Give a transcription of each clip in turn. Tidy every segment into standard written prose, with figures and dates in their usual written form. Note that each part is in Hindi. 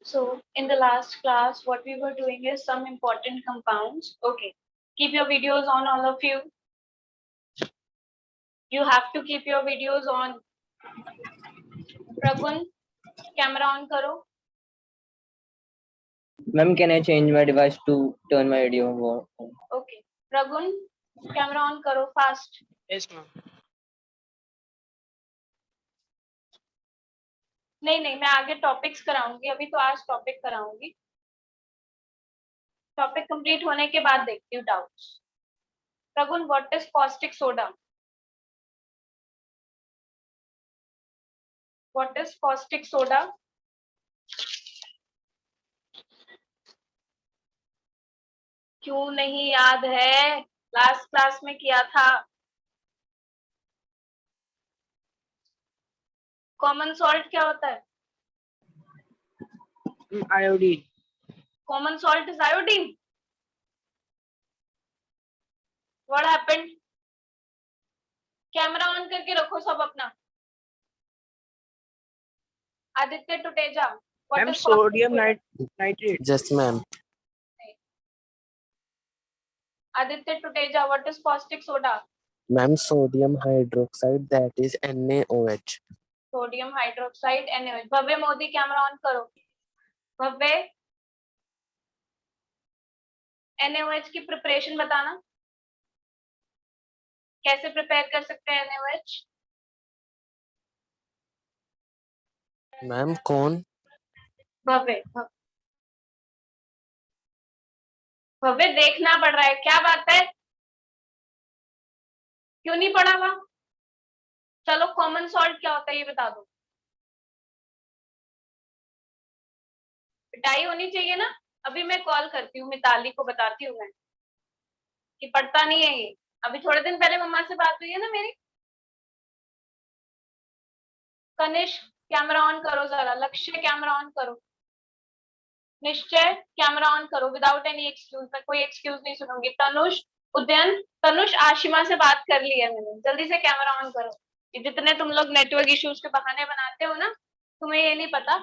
So in the last class, what we were doing is some important compounds. Okay, keep your videos on, all of you. You have to keep your videos on. Pragun, camera on karo. Ma'am, can I change my device to turn my video on? Okay, Pragun, camera on karo fast. Yes, ma'am. नहीं मैं आगे टॉपिक्स कराऊंगी, अभी तो आज टॉपिक कराऊंगी। टॉपिक कंप्लीट होने के बाद देखती हूँ doubts. Pragun, what is caustic soda? What is caustic soda? क्यों नहीं याद है? लास्ट क्लास में किया था। कॉमन सॉल्ट क्या होता है? Iodine. Common salt is iodine. What happened? Camera on करके रखो सब अपना। Aditya Tuteja, ma'am sodium nitrate. Yes, ma'am. Aditya Tuteja, what is caustic soda? Ma'am, sodium hydroxide, that is NaOH. Sodium hydroxide NaOH। Bhavya Modi, camera on करो। भव्य, NaOH की प्रिपरेशन बताना, कैसे प्रिपेयर कर सकते हैं NaOH? Ma'am, कौन? भव्य, भव्य देखना पड़ रहा है, क्या बात है? क्यों नहीं पढ़ा हुआ? चलो, कॉमन सॉल्ट क्या होता है ये बता दो। पिटाई होनी चाहिए ना। अभी मैं कॉल करती हूँ, मिताली को बताती हूँ मैं कि पढ़ता नहीं है ये। अभी थोड़े दिन पहले मम्मा से बात हुई है ना मेरी। कनिष्क, कैमरा ऑन करो जरा। लक्ष्य, कैमरा ऑन करो। निश्चय, कैमरा ऑन करो विदाउट एनी एक्सक्यूज। मैं कोई एक्सक्यूज नहीं सुनूंगी। तनुष, उदयन, तनुष, आशिमा से बात कर ली है मैंने। जल्दी से कैमरा ऑन करो। जितने तुम लोग नेटवर्क इश्यूज के बहाने बनाते हो ना, तुम्हें ये नहीं पता।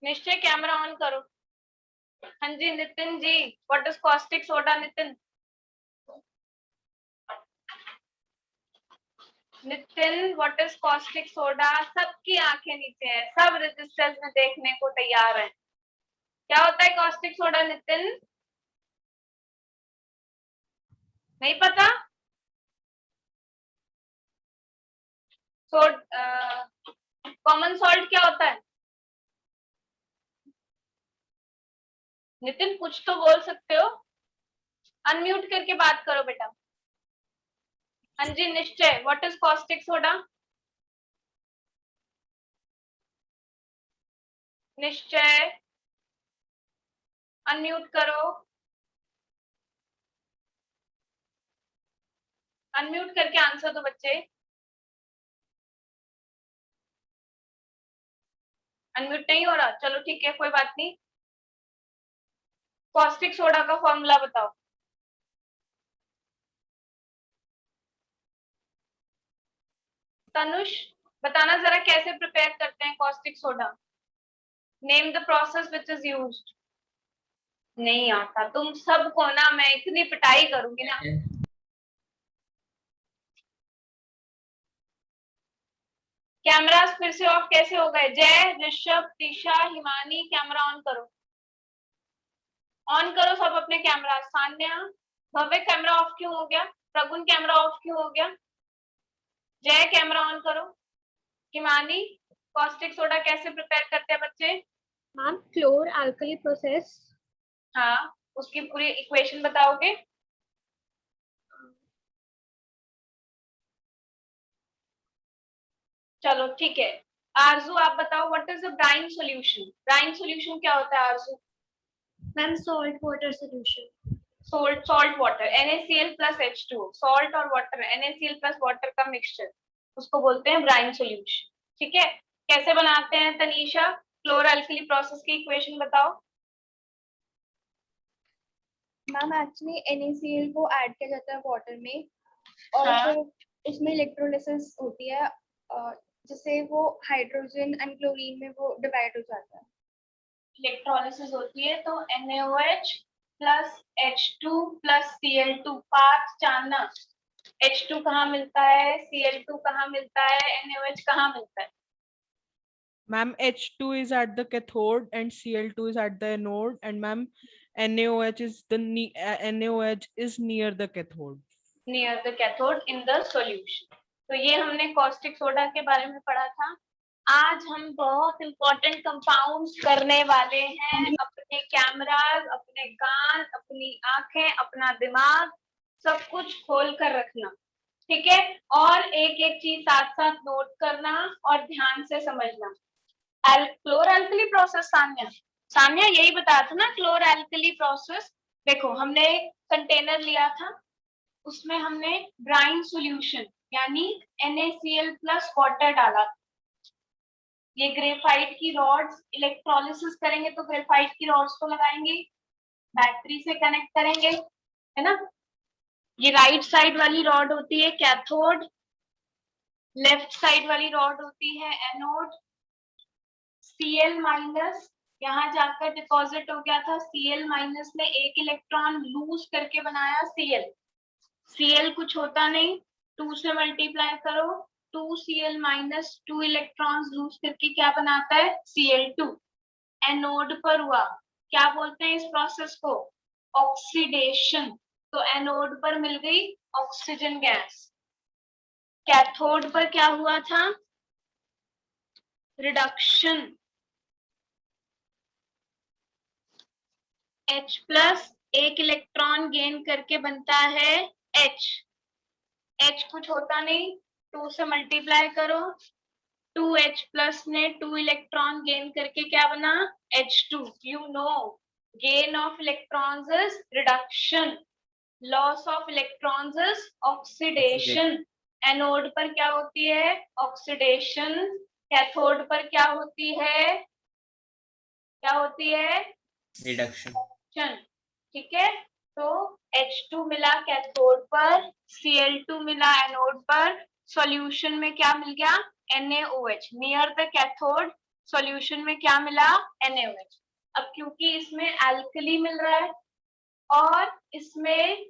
निश्चय, कैमरा ऑन करो। हाँ जी Nitin ji, what is caustic soda? Nitin, what is caustic soda? सबकी आंखें नीचे है, सब रजिस्टर्स में देखने को तैयार है। क्या होता है कॉस्टिक सोडा नितिन? नहीं पता? कॉमन सॉल्ट क्या होता है? नितिन कुछ तो बोल सकते हो, अनम्यूट करके बात करो बेटा। हाँ जी निश्चय, व्हाट इज कॉस्टिक सोडा? निश्चय, अनम्यूट करो। अनम्यूट करके आंसर दो बच्चे। अनम्यूट नहीं हो रहा, चलो ठीक है, कोई बात नहीं। कॉस्टिक सोडा का फॉर्मूला बताओ। तनुष, बताना जरा कैसे प्रिपेयर करते हैं caustic soda. Name the process which is used. नहीं आता तुम सबको ना, मैं इतनी पिटाई करूंगी ना। कैमरास फिर से ऑफ कैसे हो गए? जय, ऋषभ, दिशा, हिमानी, कैमरा ऑन करो। ऑन करो सब अपने कैमरा। सान्या, भव्य, कैमरा ऑफ क्यों हो गया? प्रगुन, कैमरा ऑफ क्यों हो गया? जय, कैमरा ऑन करो। हिमानी, कॉस्टिक सोडा कैसे प्रिपेयर करते हैं बच्चे? Ma'am, क्लोर alkali process. हाँ, उसकी पूरी इक्वेशन बताओगे? चलो ठीक है। आरजू, आप बताओ what is a brine solution? Brine solution क्या होता है आरजू? Ma'am, salt water solution. Salt water, NaCl plus H2O। Salt और वाटर, NaCl plus वाटर का मिक्सचर, उसको बोलते हैं ब्राइन सॉल्यूशन। ठीक है, कैसे बनाते हैं तनीषा? क्लोर अल्कली प्रोसेस की इक्वेशन बताओ। मैम, एक्चुअली NaCl को ऐड किया जाता है वाटर में और हाँ। फिर उसमें इलेक्ट्रोलिसिस होती है जिससे वो हाइड्रोजन एंड क्लोरीन में वो डिवाइड हो जाता है। इलेक्ट्रोलिसिस होती है तो NaOH plus H2 plus Cl2 path जानना। H2 कहाँ मिलता है, Cl2 कहाँ मिलता है, NaOH कहाँ मिलता है? Ma'am, H2 is at the cathode and Cl2 is at the anode, and ma'am, NaOH is near the cathode. Near the cathode in the solution. तो ये हमने कॉस्टिक सोडा के बारे में पढ़ा था। आज हम बहुत इंपॉर्टेंट कंपाउंड्स करने वाले हैं। अपने कैमरास, अपने कान, अपनी आंखें, अपना दिमाग सब कुछ खोल कर रखना, ठीक है? और एक एक चीज साथ साथ नोट करना और ध्यान से समझना। क्लोर एल्कली प्रोसेस, सान्या यही बताया था ना, क्लोर एल्कली प्रोसेस। देखो हमने कंटेनर लिया था, उसमें हमने ब्राइन सॉल्यूशन यानी NaCl प्लस वाटर डाला। ये ग्रेफाइट की रॉड्स, इलेक्ट्रोलिसिस करेंगे तो ग्रेफाइट की रॉड्स को लगाएंगे, बैटरी से कनेक्ट करेंगे, है ना? ये राइट साइड वाली रॉड होती है कैथोड, लेफ्ट साइड वाली रॉड होती है एनोड। Cl माइनस यहाँ जाकर डिपॉजिट हो गया था, Cl माइनस ने एक इलेक्ट्रॉन लूज करके बनाया Cl कुछ होता नहीं, 2 से मल्टीप्लाई करो, 2Cl माइनस 2 इलेक्ट्रॉन्स लूज करके क्या बनाता है, Cl2। एनोड पर हुआ, क्या बोलते हैं इस प्रोसेस को, ऑक्सीडेशन। तो एनोड पर मिल गई ऑक्सीजन गैस। कैथोड पर क्या हुआ था, रिडक्शन। H प्लस एक इलेक्ट्रॉन गेन करके बनता है H कुछ होता नहीं, 2 से मल्टीप्लाई करो, 2H प्लस ने 2 इलेक्ट्रॉन गेन करके क्या बना, H2। You know gain of electrons is reduction, loss of electrons is oxidation. Anode पर क्या होती है, ऑक्सीडेशन। कैथोड पर क्या होती है, रिडक्शन। ठीक है? तो H2 मिला कैथोड पर, Cl2 मिला एनोड पर, सॉल्यूशन में क्या मिल गया, NaOH। Near the cathode solution में क्या मिला, NaOH। अब क्योंकि इसमें एल्कली मिल रहा है और इसमें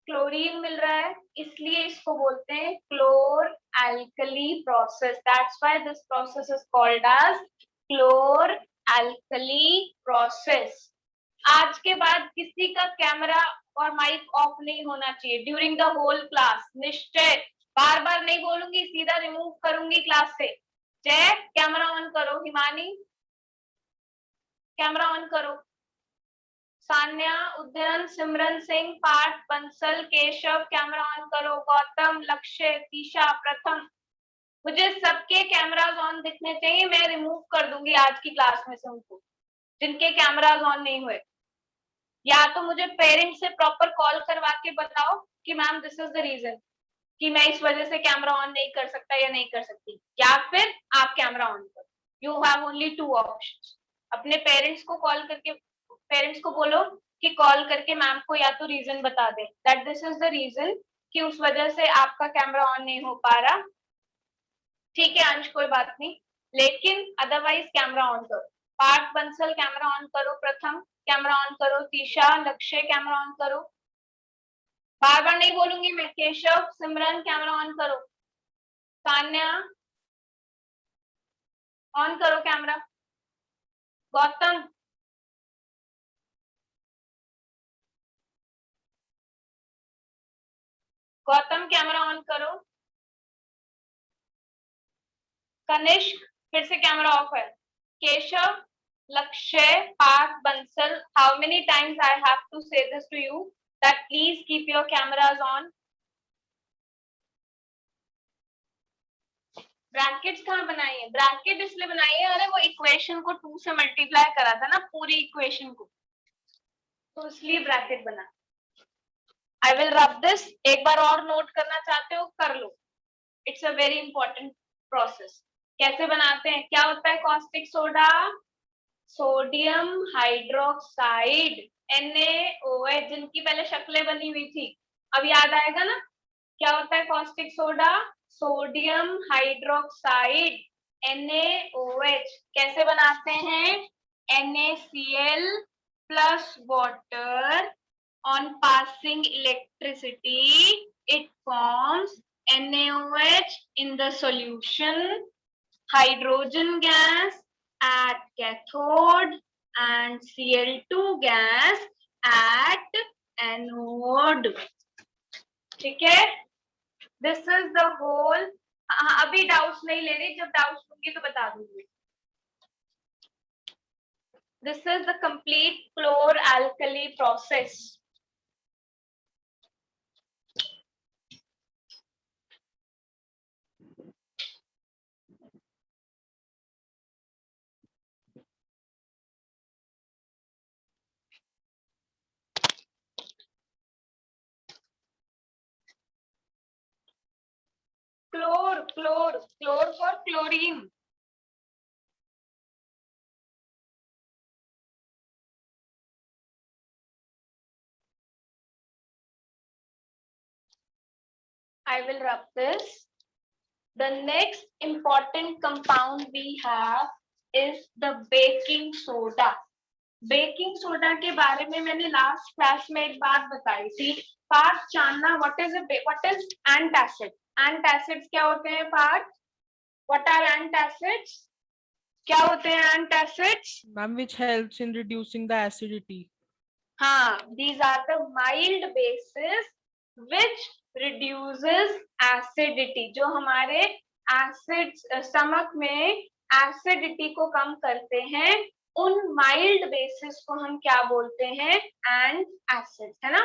क्लोरीन मिल रहा है, इसलिए इसको बोलते हैं chlor alkali process. That's why this process is called as chlor alkali process. आज के बाद किसी का कैमरा और माइक ऑफ नहीं होना चाहिए ड्यूरिंग द होल क्लास। निश्चय, बार बार नहीं बोलूंगी, सीधा रिमूव करूंगी क्लास से। जय, कैमरा ऑन करो। हिमानी, कैमरा ऑन करो। सान्या, उद्यन, सिमरन सिंह, पार्थ, बंसल, केशव, कैमरा ऑन करो। गौतम, लक्ष्य, तीशा, प्रथम, मुझे सबके कैमरास ऑन दिखने चाहिए। मैं रिमूव कर दूंगी आज की क्लास में से उनको जिनके कैमरास ऑन नहीं हुए। या तो मुझे पेरेंट्स से प्रॉपर कॉल करवा के बताओ कि ma'am this is the reason कि मैं इस वजह से कैमरा ऑन नहीं कर सकता या नहीं कर सकती, या फिर आप कैमरा ऑन करो। You have only 2 options. अपने पेरेंट्स को कॉल करके, पेरेंट्स को बोलो कि कॉल करके मैम को या तो रीजन बता दे that this is the reason कि उस वजह से आपका कैमरा ऑन नहीं हो पा रहा। ठीक है अंश, कोई बात नहीं, लेकिन अदरवाइज कैमरा ऑन करो। पार्थ, बंसल, कैमरा ऑन करो। प्रथम, कैमरा ऑन करो। तीशा, लक्ष्य, कैमरा ऑन करो। बार बार नहीं बोलूंगी मैं। केशव, सिमरन, कैमरा ऑन करो। सान्या, ऑन करो कैमरा। गौतम, कैमरा ऑन करो। कनिष्क, फिर से कैमरा ऑफ है। Keshav, Lakshya, Parth, Bansal, how many times I have to say this to you that please keep your cameras on. Brackets कहाँ बनाई है, ब्रैकेट इसलिए बनाई है, अरे वो इक्वेशन को 2 से मल्टीप्लाई करा था ना, पूरी इक्वेशन को, तो इसलिए ब्रैकेट बना। I will rub this. एक बार और नोट करना चाहते हो कर लो, it's a very important process. कैसे बनाते हैं, क्या होता है caustic soda, sodium hydroxide NaOH, जिनकी पहले शक्लें बनी हुई थी, अब याद आएगा ना, क्या होता है caustic soda? Sodium hydroxide NaOH। कैसे बनाते हैं? NaCl plus water on passing electricity, it forms NaOH in the solution, hydrogen gas at cathode and Cl2 gas at anode. ठीक है, दिस इज द होल। अभी डाउट्स नहीं ले रही, जब डाउट्स होंगे तो बता दूंगी। This is the complete chlor alkali process. Chlor for chlorine. I will rub this. The next important compound we have is the baking soda. Baking soda के बारे में मैंने लास्ट क्लास में एक बात बताई थी। पार्थ जानना, व्हाट इज एंटासिड? एंटासिड्स क्या होते हैं पार्थ? What are antacids? क्या होते हैं antacids? Ma'am, which helps in reducing the acidity. हाँ, these are the mild bases which reduces acidity. जो हमारे एसिड स्टमक में एसिडिटी को कम करते हैं, उन माइल्ड बेसिस को हम क्या बोलते हैं? एंटासिड, है ना।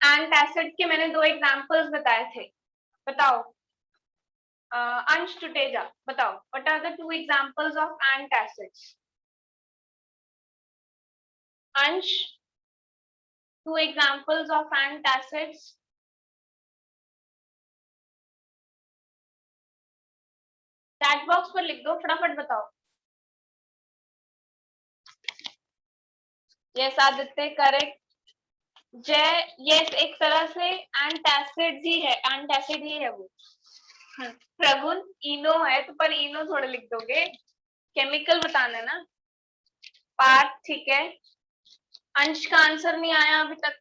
एंटासिड के मैंने 2 एग्जांपल्स बताए थे, बताओ। अंश टुटेजा, बताओ, what are the 2 examples of antacids? Ansh, 2 examples of antacids. Chat box पर लिख दो, फटाफट बताओ। Yes Aditya, correct. Jay, yes, एक तरह से एंटासिड ही है वो। प्रगुण, इनो है तो, पर इनो थोड़ा लिख दोगे, केमिकल बताना ना। पार्थ, ठीक है। अंश का आंसर नहीं आया अभी तक।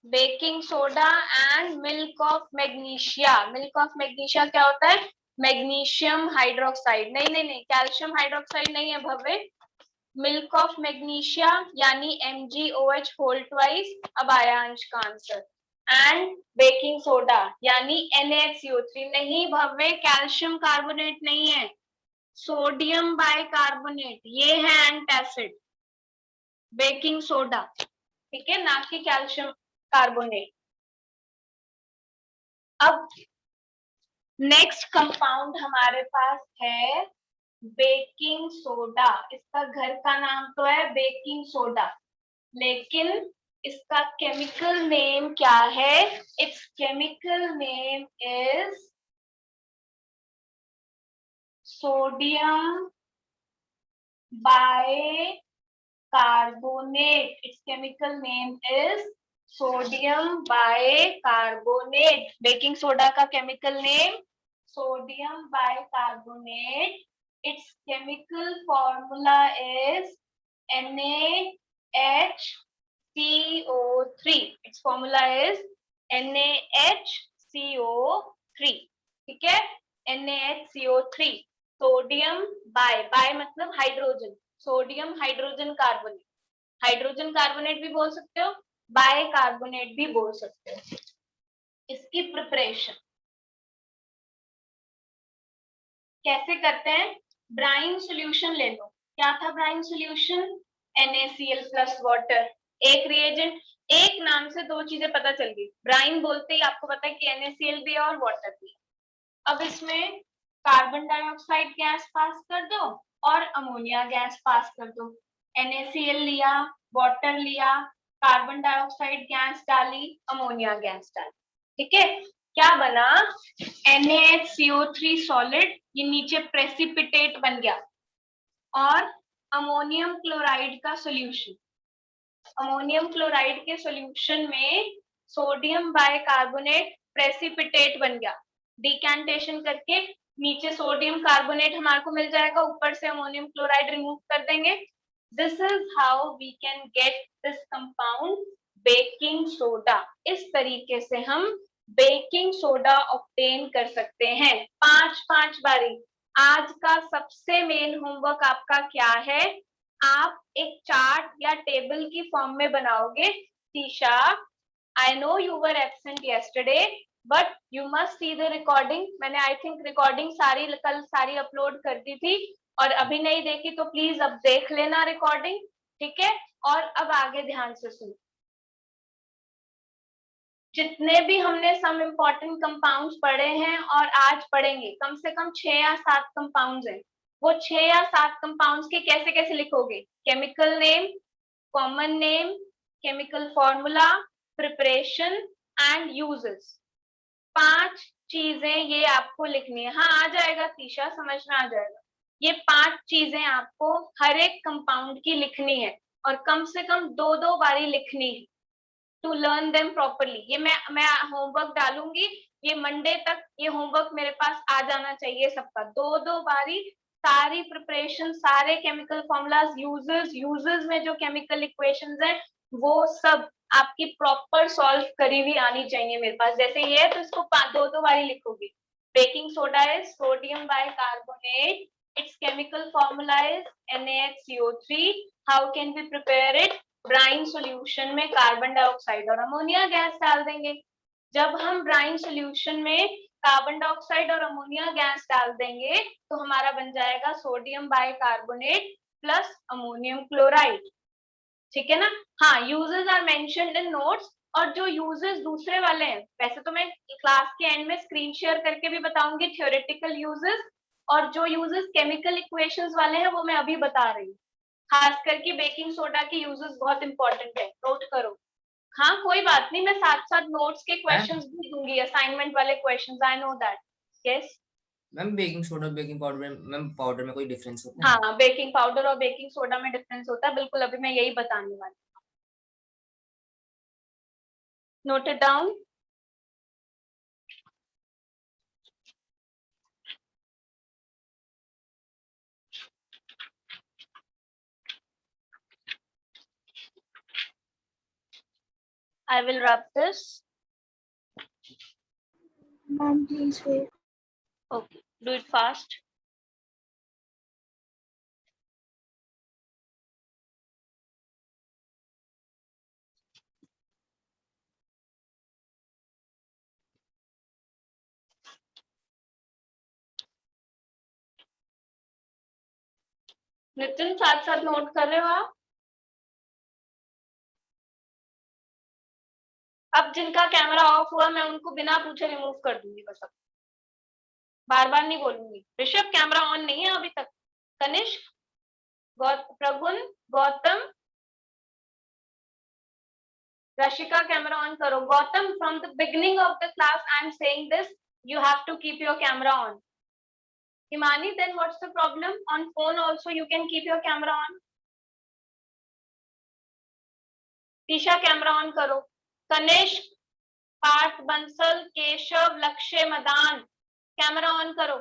Baking soda and milk of magnesia. Milk of magnesia क्या होता है? Magnesium hydroxide. नहीं, कैल्शियम हाइड्रोक्साइड नहीं है भव्य। मिल्क ऑफ मैग्नीशिया यानी MgOH होल ट्वाइस। अब आया अंश का आंसर। एंड बेकिंग सोडा यानी NaCO3। नहीं भव्य, कैल्शियम कार्बोनेट नहीं है, सोडियम बाइकार्बोनेट, ये है एंटासिड, बेकिंग सोडा, ठीक है, ना कि कैल्शियम कार्बोनेट। अब नेक्स्ट कंपाउंड हमारे पास है बेकिंग सोडा। इसका घर का नाम तो है बेकिंग सोडा, लेकिन इसका केमिकल नेम क्या है? It's chemical name is sodium bicarbonate. It's chemical name is sodium bicarbonate. Baking soda का chemical name sodium bicarbonate. It's chemical formula is NaHCO3। It's formula is NaHCO3, ठीक है, NaHCO3। सोडियम बाय मतलब hydrogen, sodium hydrogen carbonate. Hydrogen carbonate भी बोल सकते हो, बाइकार्बोनेट भी बोल सकते हो। इसकी प्रिपरेशन कैसे करते हैं? ब्राइन सॉल्यूशन ले लो। क्या था brine solution? NaCl plus water. एक रिएजेंट, एक नाम से 2 चीजें पता चल गई। ब्राइन बोलते ही आपको पता है कि NaCl भी है और वाटर भी है। अब इसमें कार्बन डाइऑक्साइड गैस पास कर दो और अमोनिया गैस पास कर दो। NaCl लिया, वाटर लिया, कार्बन डाइऑक्साइड गैस डाली, अमोनिया गैस डाली, ठीक है। क्या बना? NaHCO3 सॉलिड, ये नीचे प्रेसिपिटेट बन गया, और अमोनियम क्लोराइड का सॉल्यूशन। अमोनियम क्लोराइड के सॉल्यूशन में सोडियम बाइकार्बोनेट प्रेसिपिटेट बन गया, डिकैंटेशन करके नीचे सोडियम कार्बोनेट हमारे को मिल जाएगा, ऊपर से अमोनियम क्लोराइड रिमूव कर देंगे. This is how we can get this compound baking soda. इस तरीके से हम बेकिंग सोडा ऑब्टेन कर सकते हैं. 5 बारी. आज का सबसे मेन होमवर्क आपका क्या है? आप एक चार्ट या टेबल की फॉर्म में बनाओगे. Tisha, I know you were absent yesterday, but you must see the recording. मैंने I think recording कल सारी अपलोड कर दी थी, और अभी नहीं देखी तो प्लीज अब देख लेना रिकॉर्डिंग, ठीक है? और अब आगे ध्यान से सुनो. जितने भी हमने सम इम्पोर्टेंट कंपाउंड्स पढ़े हैं और आज पढ़ेंगे, कम से कम 6 या 7 कंपाउंड्स हैं. वो 6 या 7 कंपाउंड्स के कैसे कैसे लिखोगे? Chemical name, common name, chemical formula, preparation and uses. 5 चीजें ये आपको लिखनी है. हाँ, आ जाएगा तीशा, समझ में आ जाएगा. ये 5 चीजें आपको हर एक कंपाउंड की लिखनी है, और कम से कम 2-2 बारी लिखनी है टू लर्न देम प्रॉपरली. ये मैं होमवर्क डालूंगी, ये मंडे तक ये होमवर्क मेरे पास आ जाना चाहिए सबका. 2-2 बारी सारी प्रिपरेशन, सारे केमिकल फॉर्मूलाज, यूजेस में जो केमिकल इक्वेशंस हैं वो सब आपकी प्रॉपर सॉल्व करी हुई आनी चाहिए मेरे पास. जैसे ये है तो इसको 2-2 बारी लिखोगे. Baking soda is sodium bicarbonate, its chemical formula is NaHCO3. how can we prepare it? Brine solution में कार्बन डाइऑक्साइड और अमोनिया गैस डाल देंगे. जब हम ब्राइन सॉल्यूशन में कार्बन डाइऑक्साइड और अमोनिया गैस डाल देंगे तो हमारा बन जाएगा sodium bicarbonate plus ammonium chloride. ठीक है ना? हाँ, uses are mentioned in notes, और जो यूजेस दूसरे वाले हैं, वैसे तो मैं क्लास के एंड में स्क्रीन शेयर करके भी बताऊंगी थ्योरेटिकल यूजेस, और जो यूजेस केमिकल इक्वेशंस वाले हैं वो मैं अभी बता रही हूँ. खास करके बेकिंग सोडा के यूजेस बहुत इंपॉर्टेंट है, नोट करो. हाँ, कोई बात नहीं, मैं साथ साथ नोट्स के क्वेश्चंस भी दूंगी, असाइनमेंट वाले questions. I know that. Yes ma'am, baking soda और बेकिंग पाउडर में मैम पाउडर में कोई डिफरेंस होता है? हाँ, बेकिंग पाउडर और बेकिंग सोडा में डिफरेंस होता है, बिल्कुल. अभी मैं यही बताने वाली. Note it down. I will rub this. Ma'am, please wait. Okay, do it fast. Nitin, साथ साथ नोट कर रहे हो आप? अब जिनका कैमरा ऑफ हुआ मैं उनको बिना पूछे रिमूव कर दूंगी, बस. अब बार बार नहीं बोलूंगी. ऋषभ, कैमरा ऑन नहीं है अभी तक. कनिष्क, प्रगुन, गौतम, रशिका, कैमरा ऑन करो. Gautam, from the beginning of the class I am saying this, you have to keep your camera on. Himani, then what's the problem? On phone also you can keep your camera on. Tisha, camera on करो. कनिष्क, पार्थ, बंसल, केशव, लक्ष्य, मदान, कैमरा ऑन करो.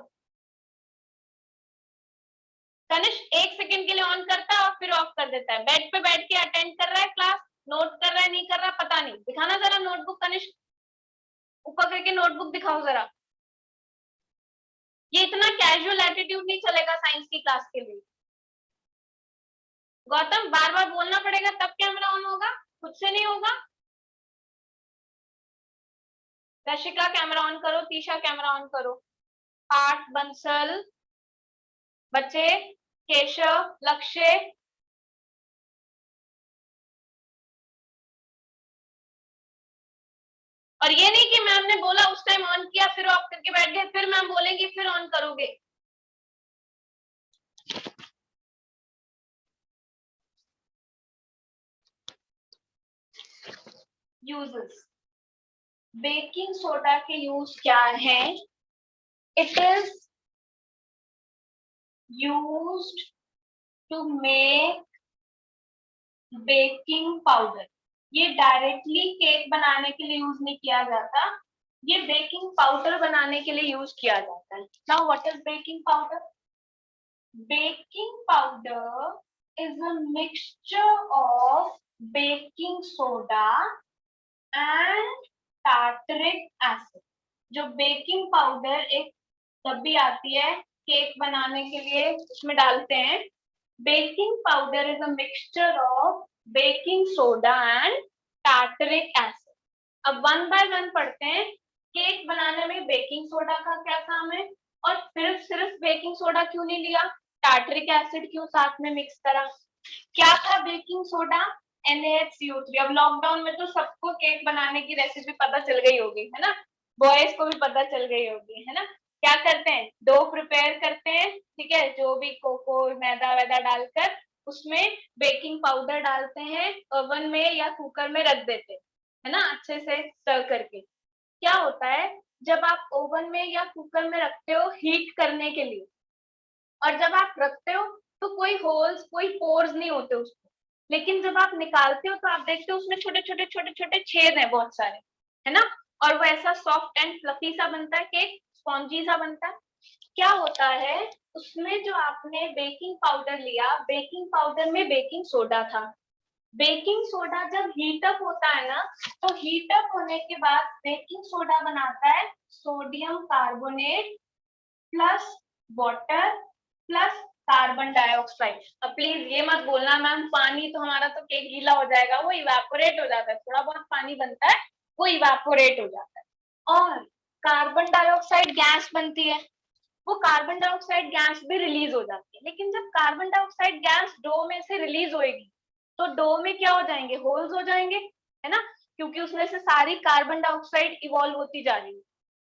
कनिष्क 1 सेकंड के लिए ऑन करता है और फिर ऑफ कर देता है. बेड पे बैठ के अटेंड कर रहा है क्लास, नोट कर रहा है नहीं कर रहा पता नहीं. दिखाना जरा नोटबुक. कनिष्क, ऊपर करके नोटबुक दिखाओ जरा. ये इतना कैजुअल एटीट्यूड नहीं चलेगा साइंस की क्लास के लिए. गौतम, बार बार बोलना पड़ेगा तब कैमरा ऑन होगा, खुद से नहीं होगा. रशिका, कैमरा ऑन करो. तीशा, कैमरा ऑन करो. पार्थ, बंसल, बच्चे, केशव, लक्ष्य, और ये नहीं कि मैम ने बोला उस टाइम ऑन किया फिर ऑफ करके बैठ गए, फिर मैम बोलेंगी फिर ऑन करोगे. यूजेस. बेकिंग सोडा के यूज क्या है? It is used to make baking powder. ये डायरेक्टली केक बनाने के लिए यूज नहीं किया जाता, ये बेकिंग पाउडर बनाने के लिए यूज किया जाता है। Now what is baking powder? Baking powder is a mixture of baking soda and tartaric acid. जो बेकिंग पाउडर एक डब्बी आती है केक बनाने के लिए, उसमें डालते हैं। Baking powder is a mixture of baking soda and tartaric acid. अब वन बाय वन पढ़ते हैं। केक बनाने में बेकिंग सोडा का क्या काम है, और सिर्फ बेकिंग सोडा क्यों नहीं लिया, टार्टरिक एसिड क्यों साथ में मिक्स करा? क्या था बेकिंग सोडा? NaHCO3। अब लॉकडाउन में तो सबको केक बनाने की रेसिपी पता चल गई होगी, है ना, बॉयज को भी पता चल गई होगी, है ना। क्या करते हैं, डो प्रिपेयर करते हैं, ठीक है, जो भी कोको मैदा वैदा डालकर उसमें बेकिंग पाउडर डालते हैं, ओवन में या कुकर में रख देते हैं, है ना, अच्छे से स्टर करके। क्या होता है, जब आप ओवन में या कुकर में रखते हो हीट करने के लिए, और जब आप रखते हो तो कोई होल्स, कोई पोर्स नहीं होते उसको, लेकिन जब आप निकालते हो तो आप देखते हो उसमें छोटे छोटे छेद हैं बहुत सारे, है ना, और वो ऐसा सॉफ्ट एंड फ्लफी सा बनता है केक, स्पॉन्जी सा बनता है। क्या होता है, उसमें जो आपने बेकिंग पाउडर लिया, बेकिंग पाउडर में बेकिंग सोडा था। बेकिंग सोडा जब हीटअप होता है ना, तो हीटअप होने के बाद बेकिंग सोडा बनाता है sodium carbonate plus water plus carbon dioxide. अब प्लीज ये मत बोलना मैम पानी तो हमारा तो केक गीला हो जाएगा, वो इवेपोरेट हो जाता है, थोड़ा बहुत पानी बनता है वो इवेपोरेट हो जाता है, और कार्बन डाइऑक्साइड गैस बनती है, वो कार्बन डाइऑक्साइड गैस भी रिलीज हो जाती है। लेकिन जब कार्बन डाइऑक्साइड गैस डो में से रिलीज होएगी तो डो में क्या हो जाएंगे, होल्स हो जाएंगे, है ना, क्योंकि उसमें से सारी कार्बन डाइऑक्साइड इवॉल्व होती जा रही है,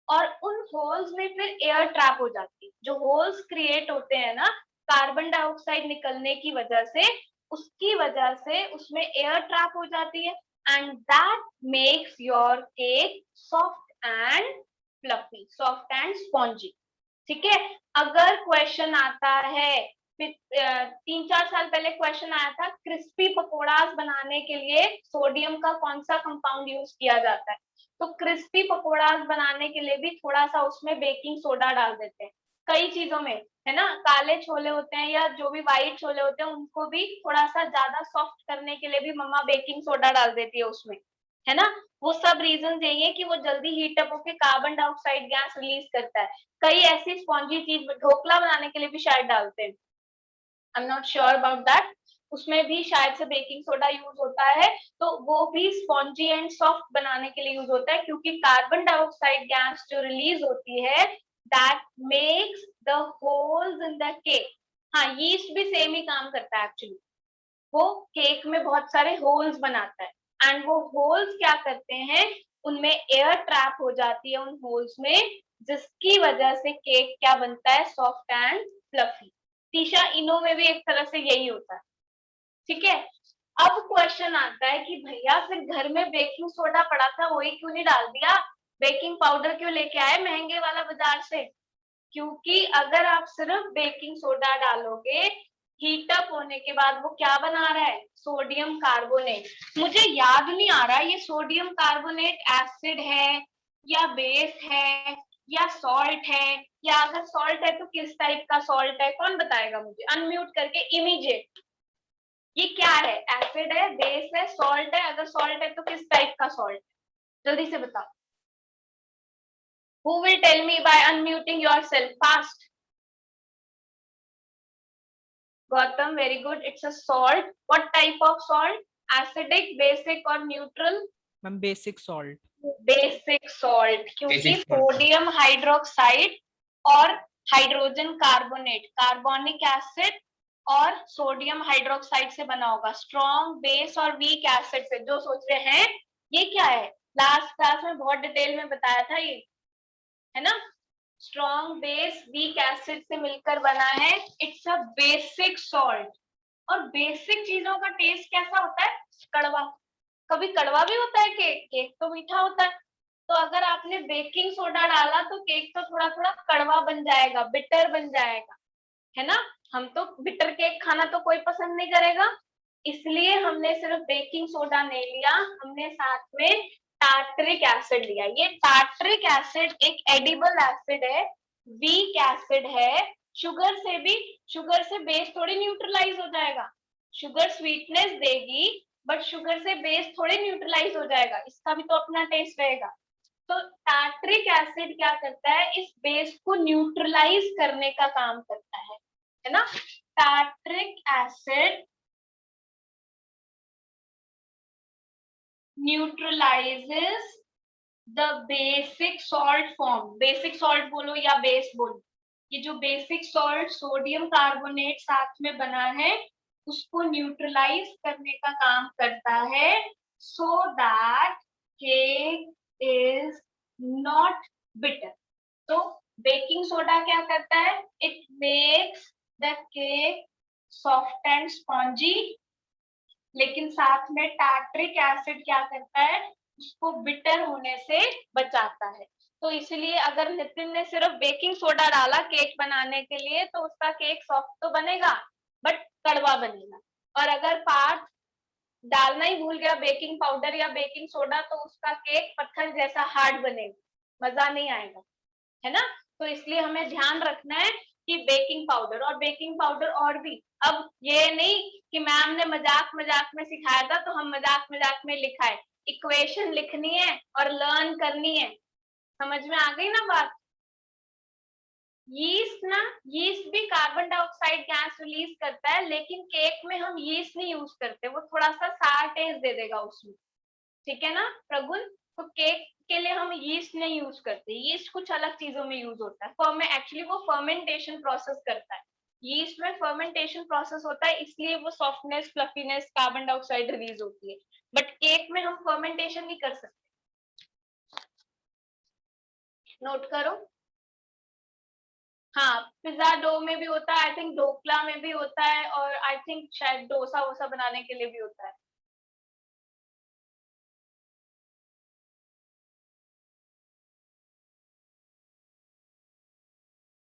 और उन होल्स में फिर एयर ट्रैप हो जाती है। जो होल्स क्रिएट होते हैं ना कार्बन डाइऑक्साइड निकलने की वजह से, उसकी वजह से उसमें एयर ट्रैप हो जाती है, and that makes your cake soft and fluffy, soft and spongy. ठीक है, अगर क्वेश्चन आता है, 3-4 साल पहले क्वेश्चन आया था, क्रिस्पी पकोड़ास बनाने के लिए सोडियम का कौन सा कंपाउंड यूज किया जाता है, तो क्रिस्पी पकोड़ास बनाने के लिए भी थोड़ा सा उसमें बेकिंग सोडा डाल देते हैं, कई चीजों में, है ना, काले छोले होते हैं या जो भी व्हाइट छोले होते हैं उनको भी थोड़ा सा ज्यादा सॉफ्ट करने के लिए भी मम्मा बेकिंग सोडा डाल देती है उसमें, है ना। वो सब रीजन यही है कि वो जल्दी हीटअप होकर कार्बन डाइऑक्साइड गैस रिलीज करता है। कई ऐसी स्पॉन्जी चीज, ढोकला बनाने के लिए भी शायद डालते हैं, I am not sure about that, उसमें भी शायद से बेकिंग सोडा यूज होता है, तो वो भी स्पॉन्जी एंड सॉफ्ट बनाने के लिए यूज होता है, क्योंकि कार्बन डाइऑक्साइड गैस जो रिलीज होती है that makes the holes in the cake. हाँ, यीस्ट भी सेम ही काम करता है एक्चुअली, वो केक में बहुत सारे होल्स बनाता है, एंड वो होल्स क्या करते हैं, उनमें एयर ट्रैप हो जाती है उन होल्स में, जिसकी वजह से केक क्या बनता है, सॉफ्ट एंड फ्लफी। तीशा, इनो में भी एक तरह से यही होता है, ठीक है। अब क्वेश्चन आता है कि भैया फिर घर में बेकिंग सोडा पड़ा था वही क्यों नहीं डाल दिया, बेकिंग पाउडर क्यों लेके आए महंगे वाला बाजार से? क्योंकि अगर आप सिर्फ बेकिंग सोडा डालोगे, हीटअप होने के बाद वो क्या बना रहा है, सोडियम कार्बोनेट। मुझे याद नहीं आ रहा ये सोडियम कार्बोनेट एसिड है या बेस है या सॉल्ट है, या अगर सॉल्ट है तो किस टाइप का सॉल्ट है, कौन बताएगा मुझे, अनम्यूट करके इमीडिएट। ये क्या है, एसिड है, बेस है, सॉल्ट है, अगर सॉल्ट है तो किस टाइप का सॉल्ट है, जल्दी से बताओ। Who will tell me by unmuting yourself fast? Gautam, very good. It's a salt. What type of salt? Acidic, basic or neutral? Ma'am, basic salt. Basic salt. क्योंकि Basic salt. सोडियम हाइड्रोक्साइड और हाइड्रोजन कार्बोनेट, कार्बोनिक एसिड और सोडियम हाइड्रोक्साइड से बना होगा, स्ट्रॉन्ग बेस और वीक एसिड से। जो सोच रहे हैं ये क्या है, लास्ट क्लास में बहुत डिटेल में बताया था ये, है ना, स्ट्रॉन्ग बेस वीक एसिड से मिलकर बना है, इट्स अ बेसिक सॉल्ट। और बेसिक चीजों का टेस्ट कैसा होता है, कड़वा। कभी कड़वा भी होता है केक, केक तो मीठा होता है, तो अगर आपने बेकिंग सोडा डाला तो केक तो थोड़ा थोड़ा कड़वा बन जाएगा, बिटर बन जाएगा, है ना। हम तो बिटर केक खाना तो कोई पसंद नहीं करेगा, इसलिए हमने सिर्फ बेकिंग सोडा नहीं लिया, हमने साथ में टार्टरिक एसिड लिया। ये टार्टरिक एसिड एक एडिबल एसिड है, वीक एसिड है। शुगर से बेस थोड़ी न्यूट्रलाइज हो जाएगा। शुगर स्वीटनेस देगी बट शुगर से बेस थोड़ी न्यूट्रलाइज हो जाएगा, इसका भी तो अपना टेस्ट रहेगा। तो टार्टरिक एसिड क्या करता है, इस बेस को न्यूट्रलाइज करने का काम करता है ना। Tartaric acid neutralizes the basic salt form। Basic salt बोलो या बेस बोलो, ये जो बेसिक सॉल्ट सोडियम कार्बोनेट साथ में बना है उसको न्यूट्रलाइज करने का काम करता है, so that cake is not bitter। तो बेकिंग सोडा क्या करता है, it makes the cake soft and spongy, लेकिन साथ में टार्टरिक एसिड क्या करता है, उसको बिटर होने से बचाता है। तो इसलिए अगर नितिन ने सिर्फ बेकिंग सोडा डाला केक बनाने के लिए तो उसका केक सॉफ्ट तो बनेगा बट कड़वा बनेगा, और अगर पार्थ डालना ही भूल गया बेकिंग पाउडर या बेकिंग सोडा तो उसका केक पत्थर जैसा हार्ड बनेगा, मजा नहीं आएगा, है ना। तो इसलिए हमें ध्यान रखना है कि बेकिंग पाउडर और भी, अब ये नहीं कि मैम ने मजाक में सिखाया था तो हम मजाक में लिखा है, इक्वेशन लिखनी है और लर्न करनी है। समझ में आ गई ना बात। यीस्ट भी कार्बन डाइऑक्साइड गैस रिलीज करता है, लेकिन केक में हम यीस्ट नहीं यूज करते, वो थोड़ा सा सार टेस्ट दे देगा उसमें, ठीक है ना प्रगुन। तो केक के लिए हम यीस्ट नहीं यूज करते, यीस्ट कुछ अलग चीजों में यूज होता है। एक्चुअली वो फर्मेंटेशन प्रोसेस करता है, यीस्ट में फर्मेंटेशन प्रोसेस होता है, इसलिए वो softness, fluffiness, carbon dioxide release होती है। बट केक में हम फर्मेंटेशन नहीं कर सकते, नोट करो। हाँ, पिज्जा डो में भी होता है, आई थिंक ढोकला में भी होता है, और आई थिंक शायद डोसा वोसा बनाने के लिए भी होता है।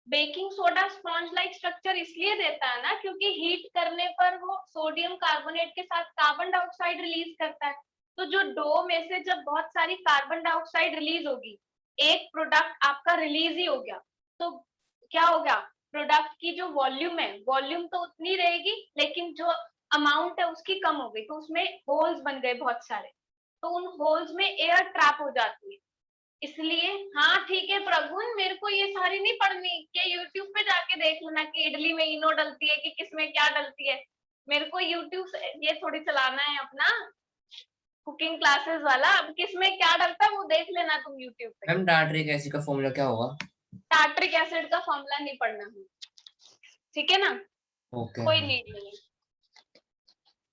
Baking soda sponge like structure इसलिए देता है ना क्योंकि हीट करने पर वो सोडियम कार्बोनेट के साथ कार्बन डाइऑक्साइड रिलीज करता है। तो जो डो में से जब बहुत सारी कार्बन डाइऑक्साइड रिलीज होगी, एक प्रोडक्ट आपका रिलीज ही हो गया, तो क्या हो गया, प्रोडक्ट की जो वॉल्यूम है, वॉल्यूम तो उतनी रहेगी लेकिन जो अमाउंट है उसकी कम हो गई, तो उसमें होल्स बन गए बहुत सारे, तो उन होल्स में एयर ट्रैप हो जाती है। इसलिए हाँ ठीक है प्रगुन, मेरे को ये सारी नहीं पढ़नी, क्या यूट्यूब पे जाके देख लेना कि इडली में इनो डलती है कि किसमें क्या डलती है। मेरे को यूट्यूब से ये थोड़ी चलाना है अपना कुकिंग क्लासेस वाला, अब किसमें क्या डलता है वो देख लेना तुम यूट्यूब पे। मैम टार्टरिक एसिड का फॉर्मूला क्या होगा? टार्टरिक एसिड का फॉर्मूला नहीं पढ़ना है, ठीक है ना। ओके कोई नीड नहीं,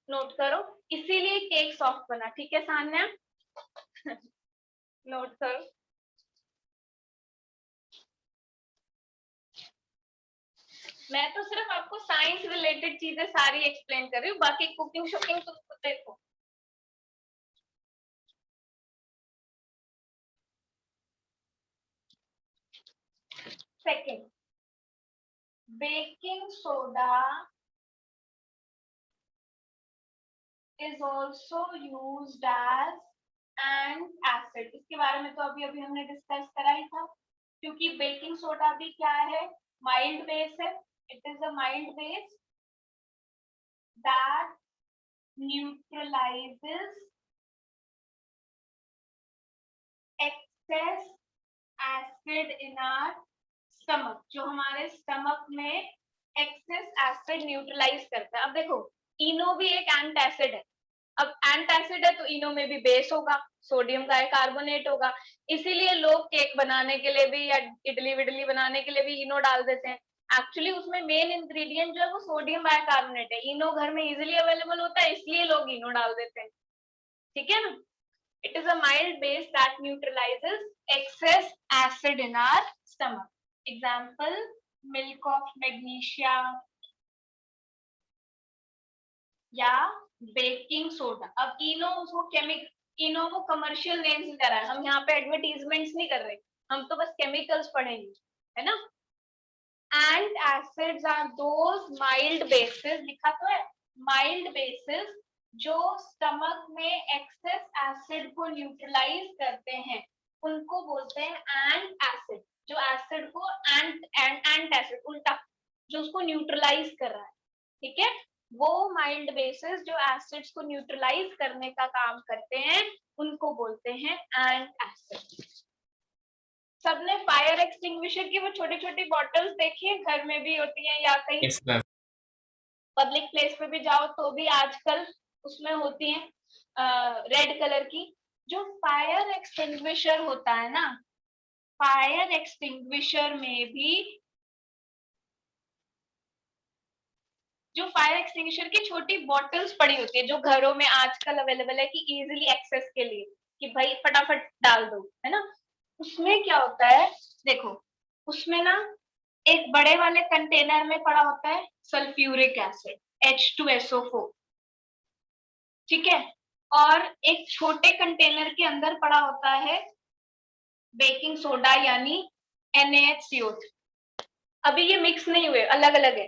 नोट करो। इसीलिए केक सॉफ्ट बना, ठीक है सान्या। नोट करो। मैं तो सिर्फ आपको साइंस रिलेटेड चीजें सारी एक्सप्लेन कर रही हूँ, बाकी कुकिंग शुकिंग तुम खुद देखो। Second, baking soda is also used as an acid। इसके बारे में तो अभी हमने डिस्कस करा ही था, क्योंकि बेकिंग सोडा भी क्या है, माइल्ड बेस है। It is a mild base that neutralizes excess acid in our stomach। जो हमारे स्टमक में एक्सेस एसिड न्यूट्रलाइज करता है। अब देखो, इनो भी एक एंटासिड है, अब एंटासिड है तो इनो में भी बेस होगा, सोडियम का कार्बोनेट होगा, इसीलिए लोग केक बनाने के लिए भी या इडली विडली बनाने के लिए भी इनो डाल देते हैं। एक्चुअली उसमें मेन इंग्रेडिएंट जो है वो सोडियम बाइकार्बोनेट है, इनो घर में इजीली अवेलेबल होता है इसलिए लोग इनो डाल देते हैं, ठीक है ना। It is a mild base that neutralizes excess acid in our stomach. Example, milk of magnesia या बेकिंग सोडा। अब इनो उसको इनो वो कमर्शियल नेम से कर रहा है, हम यहाँ पे एडवर्टीजमेंट्स नहीं कर रहे, हम तो बस केमिकल्स पढ़ेंगे, है ना। And acids are those mild bases, लिखा तो है, माइल्ड बेसिस जो स्टमक में एक्सेस एसिड को न्यूट्रलाइज करते हैं उनको बोलते हैं एंट एसिड। जो एसिड को एंट एसिड उल्टा जो उसको न्यूट्रलाइज कर रहा है, ठीक है, वो माइल्ड बेसिस जो एसिड्स को न्यूट्रलाइज करने का काम करते हैं उनको बोलते हैं एंट एसिड। सबने फायर एक्सटिंग्विशर की वो छोटी छोटी बॉटल्स देखी है, घर में भी होती है या कहीं Yes, ma'am. पब्लिक प्लेस पे भी जाओ तो भी आजकल उसमें होती है रेड कलर की। जो फायर एक्सटिंग्विशर होता है ना, फायर एक्सटिंग्विशर में भी जो फायर एक्सटिंग्विशर की छोटी बॉटल्स पड़ी होती है जो घरों में आजकल अवेलेबल है कि इजीली एक्सेस के लिए कि भाई फटाफट डाल दो, है ना, उसमें क्या होता है देखो, उसमें ना एक बड़े वाले कंटेनर में पड़ा होता है सल्फ्यूरिक एसिड H2SO4, ठीक है, और एक छोटे कंटेनर के अंदर पड़ा होता है बेकिंग सोडा यानी NaHCO3। अभी ये मिक्स नहीं हुए, अलग अलग है,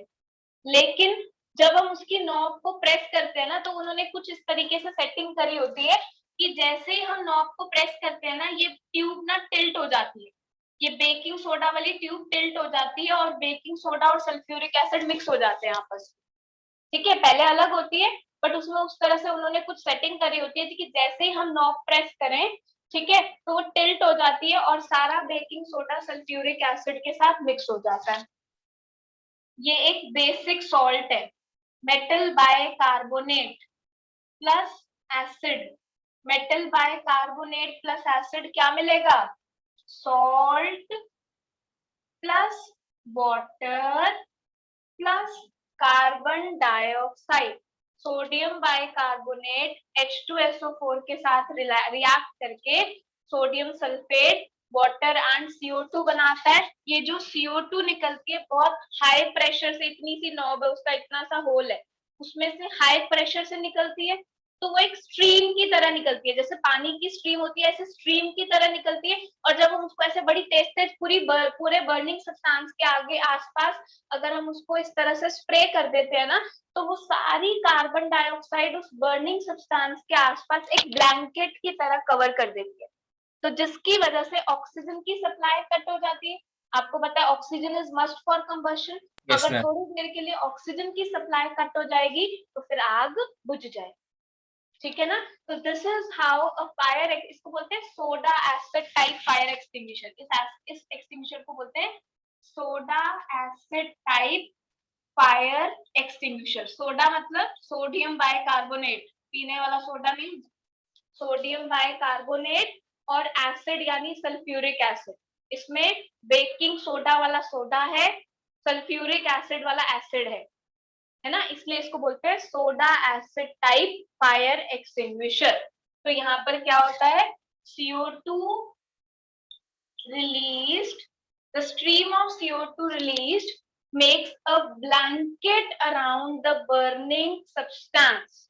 लेकिन जब हम उसकी नॉब को प्रेस करते हैं ना तो उन्होंने कुछ इस तरीके से सेटिंग करी होती है कि जैसे ही हम नॉब को प्रेस करते हैं ना ये ट्यूब ना टिल्ट हो जाती है, ये बेकिंग सोडा वाली ट्यूब टिल्ट हो जाती है और बेकिंग सोडा और सल्फ्यूरिक एसिड मिक्स हो जाते हैं आपस में, ठीक है, पहले अलग होती है बट उसमें उस तरह से उन्होंने कुछ सेटिंग करी होती है कि जैसे ही हम नॉब प्रेस करें, ठीक है, तो वो टिल्ट हो जाती है और सारा बेकिंग सोडा सल्फ्यूरिक एसिड के साथ मिक्स हो जाता है। ये एक बेसिक सॉल्ट है, metal bicarbonate plus acid. Metal bicarbonate plus acid क्या मिलेगा? Salt plus water plus carbon dioxide. Sodium bicarbonate H2SO4 के साथ रिएक्ट करके sodium sulphate water and CO2 बनाता है। ये जो CO2 निकल के बहुत हाई प्रेशर से, इतनी सी नॉब है उसका, इतना सा होल है, उसमें से हाई प्रेशर से निकलती है, तो वो एक स्ट्रीम की तरह निकलती है, जैसे पानी की स्ट्रीम होती है ऐसे स्ट्रीम की तरह निकलती है। और जब हम उसको ऐसे बड़ी तेज तेज पूरे बर्निंग सब्सटेंस के आगे आसपास अगर हम उसको इस तरह से स्प्रे कर देते हैं ना तो वो सारी कार्बन डाइऑक्साइड उस बर्निंग सब्सटेंस के आसपास एक ब्लैंकेट की तरह कवर कर देती है, तो जिसकी वजह से ऑक्सीजन की सप्लाई कट हो जाती है। आपको पता है oxygen is must for combustion. Yes, अगर ma'am. थोड़ी देर के लिए ऑक्सीजन की सप्लाई कट हो जाएगी तो फिर आग बुझ जाएगी, ठीक है ना। तो this is how a fire, इसको बोलते हैं soda acid type fire extinguisher. इस एक्सटिंग्विशर को बोलते हैं soda acid type fire extinguisher. Soda मतलब सोडियम बाइकार्बोनेट, पीने वाला सोडा नहीं, सोडियम बाइकार्बोनेट, और एसिड यानी सल्फ्यूरिक एसिड। इसमें बेकिंग सोडा वाला सोडा है, सल्फ्यूरिक एसिड वाला एसिड है ना, इसलिए इसको बोलते हैं soda acid type fire extinguisher. तो यहाँ पर क्या होता है, CO2 released, the stream of CO2 released makes a blanket around the burning substance.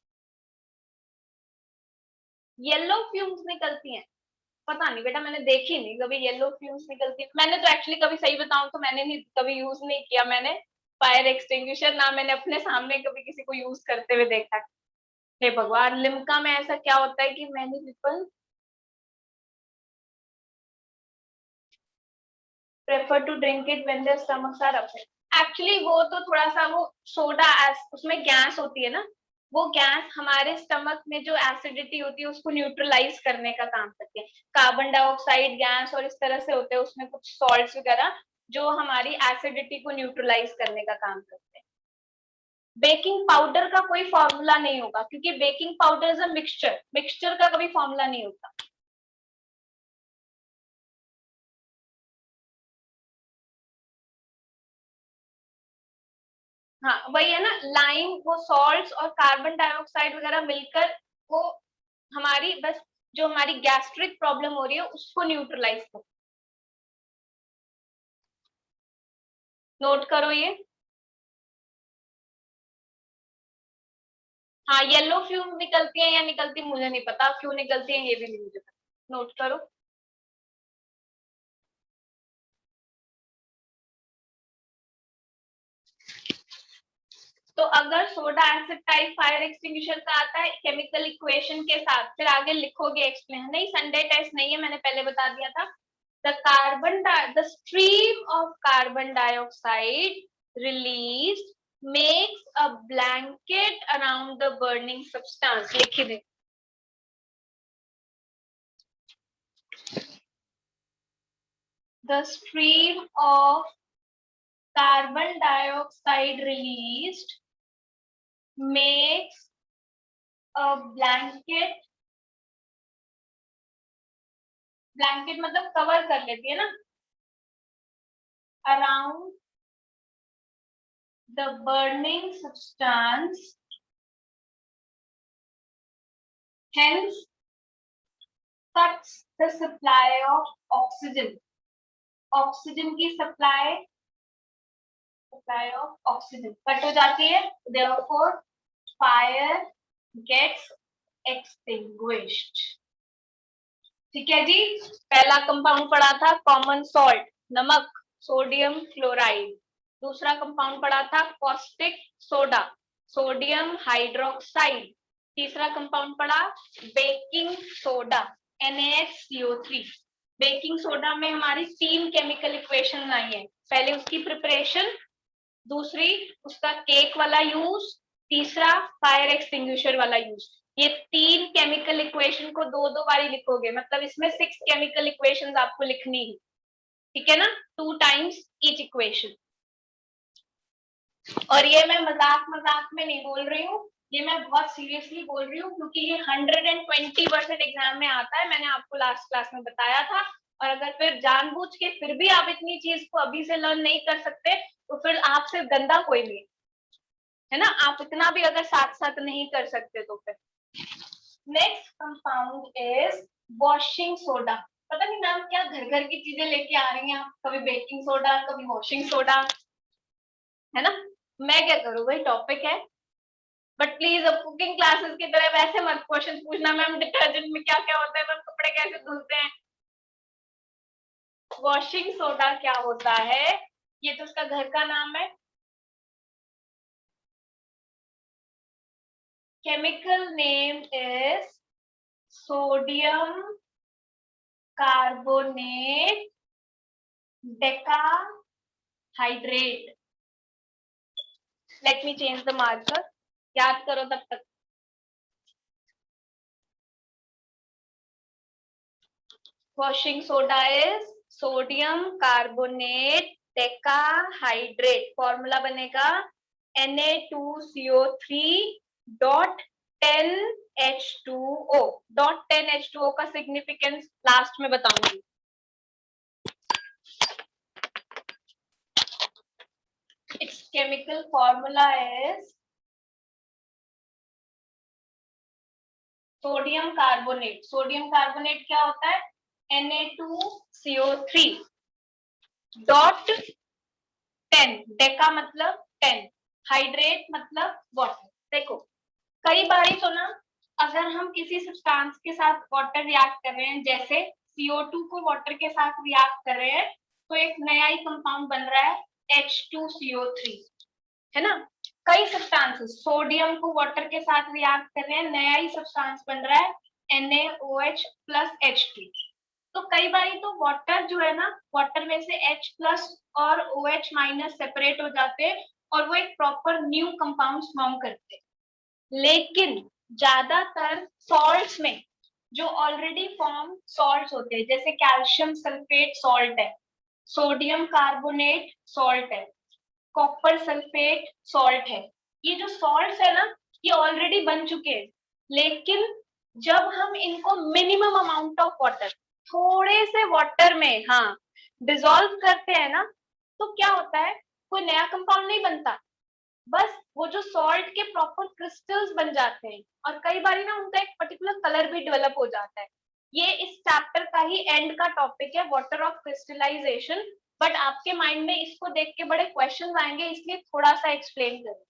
Yellow fumes निकलती हैं, पता नहीं बेटा मैंने देखी नहीं कभी येलो फ्यूम्स निकलती है। मैंने तो एक्चुअली कभी, सही बताऊं तो मैंने नहीं कभी यूज नहीं किया मैंने फायर एक्सटिंग्विशर, ना मैंने अपने सामने कभी किसी को यूज करते हुए देखा। हे भगवान, लिम्का में ऐसा क्या होता है कि many people prefer to drink it when their stomachs are upset. Actually वो तो थोड़ा सा वो सोडा, उसमें गैस होती है ना, वो गैस हमारे स्टमक में जो एसिडिटी होती है उसको न्यूट्रलाइज करने का काम करती है। कार्बन डाइऑक्साइड गैस और इस तरह से होते हैं उसमें कुछ सॉल्ट्स वगैरह जो हमारी एसिडिटी को न्यूट्रलाइज करने का काम करते हैं। बेकिंग पाउडर का कोई फॉर्मूला नहीं होगा क्योंकि baking powder is a mixture, mixture का कभी फॉर्मूला नहीं होता। हाँ वही है ना, लाइम, वो सॉल्ट्स और कार्बन डाइऑक्साइड वगैरह मिलकर वो हमारी बस जो हमारी गैस्ट्रिक प्रॉब्लम हो रही है उसको न्यूट्रलाइज कर। नोट करो ये। हाँ येलो फ्यूम निकलती है या निकलती मुझे नहीं पता, क्यों निकलती है ये भी नहीं मुझे पता, नोट करो। तो अगर soda acid type fire extinguisher का आता है केमिकल इक्वेशन के साथ, फिर आगे लिखोगे एक्सप्लेन, नहीं संडे टेस्ट नहीं है, मैंने पहले बता दिया था। the stream of carbon dioxide released makes a blanket around the burning substance. लिखिए दे। The stream of carbon dioxide released makes a blanket मतलब कवर कर लेती है ना, around the burning substance, hence cuts the supply of oxygen. Oxygen की सप्लाई ऑफ ऑक्सीजन कट हो जाती है, therefore fire gets extinguished. ठीक है जी। पहला कंपाउंड पढ़ा था कॉमन सॉल्ट, नमक, सोडियम क्लोराइड। दूसरा कंपाउंड पढ़ा था कॉस्टिक सोडा, सोडियम हाइड्रोक्साइड। तीसरा कंपाउंड पढ़ा baking soda, NaHCO3। Baking soda में हमारी 3 केमिकल इक्वेशन आई है, पहले उसकी प्रिपरेशन, दूसरी उसका केक वाला यूज, तीसरा फायर एक्सटिंग्विशर वाला यूज। ये 3 केमिकल इक्वेशन को 2-2 बारी लिखोगे, मतलब इसमें 6 केमिकल इक्वेशंस आपको लिखनी है, ठीक है ना, 2 टाइम्स ईच इक्वेशन। और ये मैं मजाक में नहीं बोल रही हूँ, ये मैं बहुत सीरियसली बोल रही हूँ, क्योंकि ये 120% एग्जाम में आता है, मैंने आपको लास्ट क्लास में बताया था। और अगर फिर जानबूझ के फिर भी आप इतनी चीज को अभी से लर्न नहीं कर सकते, तो फिर आपसे गंदा कोई नहीं है ना, आप इतना भी अगर साथ साथ नहीं कर सकते तो फिर। Next compound is washing soda. पता नहीं मैम क्या घर घर की चीजें लेके आ रही हैं आप, कभी बेकिंग सोडा, कभी वॉशिंग सोडा, है ना। मैं क्या करूँ, वही टॉपिक है, बट प्लीज अब कुकिंग क्लासेस की तरह वैसे मत क्वेश्चन पूछना मैम डिटर्जेंट में क्या क्या होता है, मैम कपड़े कैसे धुलते हैं। वॉशिंग सोडा क्या होता है, ये तो उसका घर का नाम है। Chemical name is sodium carbonate decahydrate. Let me change the marker, याद करो तब तक। Washing soda is sodium carbonate decahydrate, formula बनेगा Na2CO3.10H2O। .10H2O का सिग्निफिकेंस लास्ट में बताऊंगी। Its chemical formula is sodium carbonate. Sodium carbonate क्या होता है, Na2CO3.10, डेका मतलब 10, हाइड्रेट मतलब वाटर। देखो कई बारी तो ना, अगर हम किसी सब्सटेंस के साथ वाटर रिएक्ट कर रहे हैं, जैसे CO2 को वाटर के साथ रिएक्ट कर रहे हैं, तो एक नया ही कंपाउंड बन रहा है H2CO3, है ना। कई सब्सटेंसेस सोडियम को वाटर के साथ रिएक्ट कर रहे हैं, नया ही सब्सटेंस बन रहा है NaOH प्लस H2। तो कई बारी तो वाटर जो है ना, वाटर में से H प्लस और OH माइनस सेपरेट हो जाते हैं और वो एक प्रॉपर न्यू कंपाउंड फॉर्म करते हैं। लेकिन ज्यादातर सॉल्ट्स में जो ऑलरेडी फॉर्म सॉल्ट्स होते हैं, जैसे कैल्शियम सल्फेट सॉल्ट है, सोडियम कार्बोनेट सॉल्ट है, कॉपर सल्फेट सॉल्ट है, ये जो सॉल्ट्स है ना, ये ऑलरेडी बन चुके हैं। लेकिन जब हम इनको मिनिमम अमाउंट ऑफ वाटर, थोड़े से वाटर में हाँ डिसॉल्व करते हैं ना, तो क्या होता है, कोई नया कंपाउंड नहीं बनता, बस वो जो सॉल्ट के प्रॉपर क्रिस्टल्स बन जाते हैं, और कई बार ना उनका एक पर्टिकुलर कलर भी डेवलप हो जाता है। ये इस चैप्टर का ही एंड का टॉपिक है, वाटर ऑफ क्रिस्टलाइजेशन, बट आपके माइंड में इसको देख के बड़े क्वेश्चंस आएंगे, इसलिए थोड़ा सा एक्सप्लेन करें।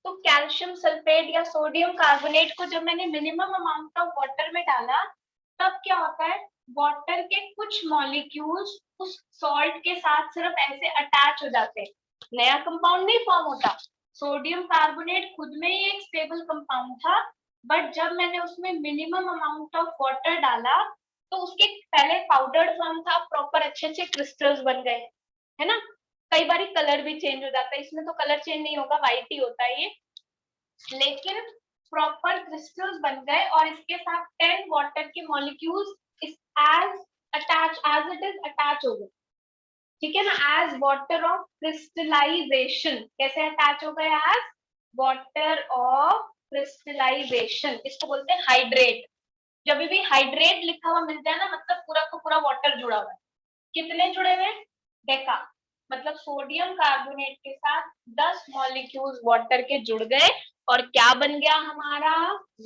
तो कैल्शियम सल्फेट या सोडियम कार्बोनेट को जब मैंने मिनिमम अमाउंट ऑफ वाटर में डाला, तब क्या होता है, वाटर के कुछ मॉलिक्यूल्स उस सॉल्ट के साथ सिर्फ ऐसे अटैच हो जाते हैं, नया कंपाउंड नहीं फॉर्म होता, सोडियम कार्बोनेट खुद में ही एक स्टेबल कंपाउंड था, बट जब मैंने उसमें मिनिमम अमाउंट ऑफ वाटर डाला तो उसके पहले पाउडर्ड फॉर्म था, प्रॉपर अच्छे अच्छे क्रिस्टल्स बन गए, है ना। कई बार कलर भी चेंज हो जाता है, इसमें तो कलर चेंज नहीं होगा, व्हाइट ही होता है ये, लेकिन प्रॉपर क्रिस्टल्स बन गए और इसके साथ 10 वाटर के molecules is as attach as it is attach हो गए, ठीक है ना, एज वाटर ऑफ क्रिस्टलाइजेशन। कैसे अटैच हो गए? एज वाटर ऑफ क्रिस्टलाइजेशन, इसको बोलते हैं हाइड्रेट। जब भी हाइड्रेट लिखा हुआ मिल जाए ना, मतलब पूरा का पूरा वाटर जुड़ा हुआ है। कितने जुड़े हुए? डेका, मतलब सोडियम कार्बोनेट के साथ 10 मॉलिक्यूल्स वाटर के जुड़ गए और क्या बन गया हमारा?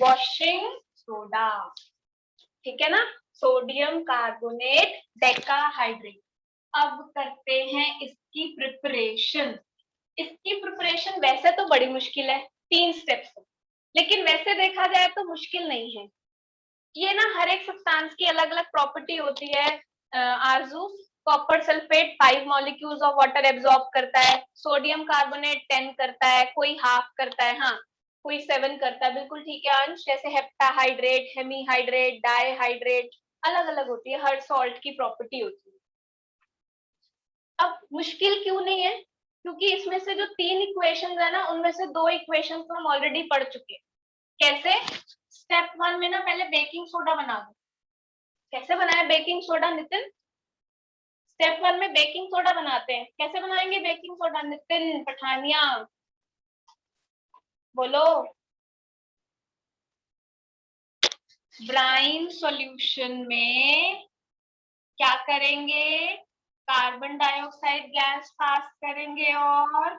वॉशिंग सोडा, ठीक है ना, सोडियम कार्बोनेट डेकाहाइड्रेट। अब करते हैं इसकी प्रिपरेशन। इसकी प्रिपरेशन वैसे तो बड़ी मुश्किल है, 3 स्टेप्स है, लेकिन वैसे देखा जाए तो मुश्किल नहीं है। ये ना हर एक सब्सटेंस की अलग अलग प्रॉपर्टी होती है। आरजू, copper sulphate 5 molecules of water absorb करता है, सोडियम कार्बोनेट 10 करता है, कोई हाफ करता है, हाँ कोई 7 करता है, बिल्कुल ठीक है अंश। जैसे हेप्टाहाइड्रेट, हेमीहाइड्रेट, डाईहाइड्रेट, अलग अलग होती है, हर सॉल्ट की प्रॉपर्टी होती है। अब मुश्किल क्यों नहीं है? क्योंकि इसमें से जो 3 इक्वेशंस है ना, उनमें से 2 इक्वेशंस तो हम ऑलरेडी पढ़ चुके हैं। कैसे? स्टेप 1 में ना पहले बेकिंग सोडा बना दो। कैसे बनाए बेकिंग सोडा नितिन? स्टेप 1 में बेकिंग सोडा बनाते हैं, कैसे बनाएंगे बेकिंग सोडा नितिन पठानिया? बोलो। ब्राइन सॉल्यूशन में क्या करेंगे? कार्बन डाइऑक्साइड गैस पास करेंगे और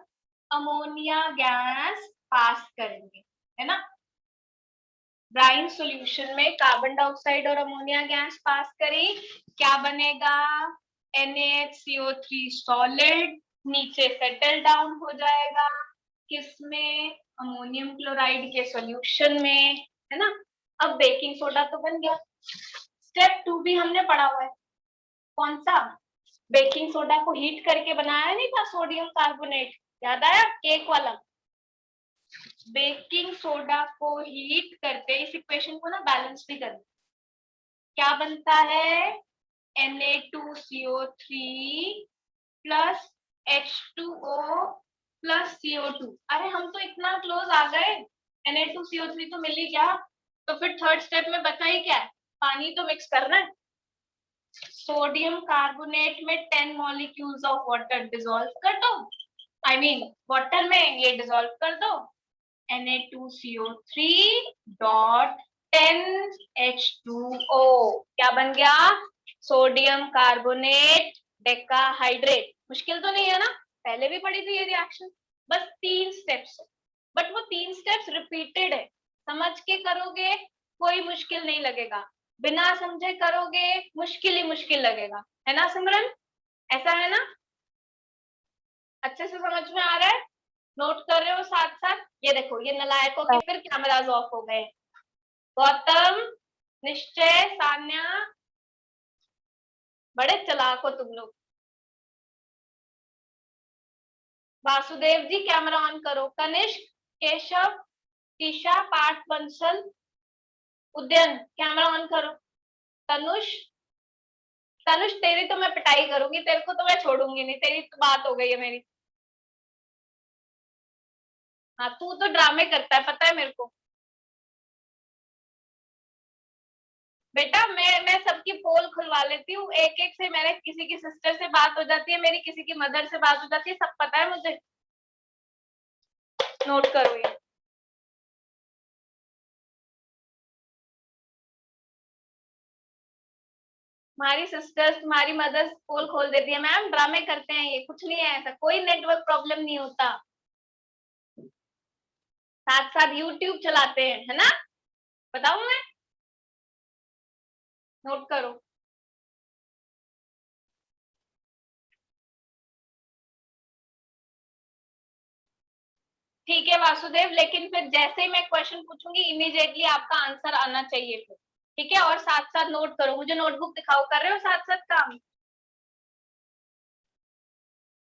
अमोनिया गैस पास करेंगे, है ना। ब्राइन सॉल्यूशन में कार्बन डाइऑक्साइड और अमोनिया गैस पास करी, क्या बनेगा? NaHCO3 सॉलिड नीचे सेटल डाउन हो जाएगा, किसमें? अमोनियम क्लोराइड के सॉल्यूशन में, है ना। अब बेकिंग सोडा तो बन गया। स्टेप 2 भी हमने पढ़ा हुआ है, कौन सा? बेकिंग सोडा को हीट करके बनाया नहीं था सोडियम कार्बोनेट, याद आया? केक वाला। बेकिंग सोडा को हीट करके इस इक्वेशन को ना बैलेंस भी करना, क्या बनता है? Na2CO3 plus H2O plus CO2। अरे हम तो इतना क्लोज आ गए, Na2CO3 तो मिल ही गया, तो फिर थर्ड स्टेप में बचा ही क्या है? पानी तो मिक्स करना है। सोडियम कार्बोनेट में 10 मॉलिक्यूल्स ऑफ वाटर डिसॉल्व कर दो, आई मीन वाटर में ये डिसॉल्व कर दो, Na2CO3 डॉट 10H2O, क्या बन गया? Sodium carbonate decahydrate. मुश्किल तो नहीं है ना, पहले भी पढ़ी थी ये रिएक्शन, बस 3 स्टेप्स है, बट वो 3 स्टेप्स रिपीटेड है। समझ के करोगे कोई मुश्किल नहीं लगेगा, बिना समझे करोगे मुश्किल ही मुश्किल लगेगा, है ना सिमरन? ऐसा है ना? अच्छे से समझ में आ रहा है? नोट कर रहे हो साथ साथ? ये देखो, ये नलायकों के फिर कैमरास ऑफ हो गए। गौतम, निश्चय, सान्या, बड़े चालाक हो तुम लोग। वासुदेव जी कैमरा ऑन करो। कनिष्क, केशव, टीशा, पार्थ, बंसल, उद्यन कैमरा ऑन करो। तनुष, तनुष तेरी तो मैं पिटाई करूंगी, तेरे को तो मैं छोड़ूंगी नहीं, तेरी तो बात हो गई है मेरी। हाँ तू तो ड्रामे करता है, पता है मेरे को। बेटा मैं सबकी पोल खुलवा लेती हूँ, एक एक से मेरे किसी की सिस्टर से बात हो जाती है, मेरी किसी की मदर से बात हो जाती है, सब पता है मुझे। नोट करो ये। तुम्हारी सिस्टर्स, तुम्हारी मदर्स पोल खोल देती है, मैम ड्रामे करते हैं ये, कुछ नहीं है ऐसा, कोई नेटवर्क प्रॉब्लम नहीं होता, साथ साथ यूट्यूब चलाते हैं, है ना। बताऊं मैं? नोट करो। ठीक है वासुदेव, लेकिन फिर जैसे ही मैं क्वेश्चन पूछूंगी इमीडिएटली आपका आंसर आना चाहिए फिर, ठीक है। और साथ साथ नोट करो, मुझे नोटबुक दिखाओ, कर रहे हो साथ साथ काम?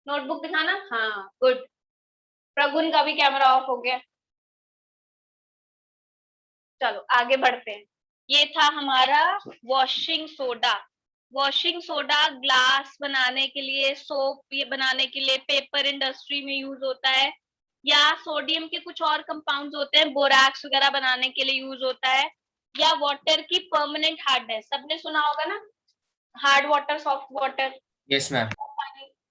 नोटबुक दिखाना, हाँ गुड। प्रगुन का भी कैमरा ऑफ हो गया। चलो आगे बढ़ते हैं। ये था हमारा washing soda. Washing soda glass बनाने के लिए, सोप ये बनाने के लिए, पेपर इंडस्ट्री में यूज होता है, या सोडियम के कुछ और कंपाउंड्स होते हैं, बोरैक्स वगैरह बनाने के लिए यूज होता है, या वाटर की परमानेंट हार्डनेस, सबने सुना होगा ना, hard water, soft water. Yes ma'am.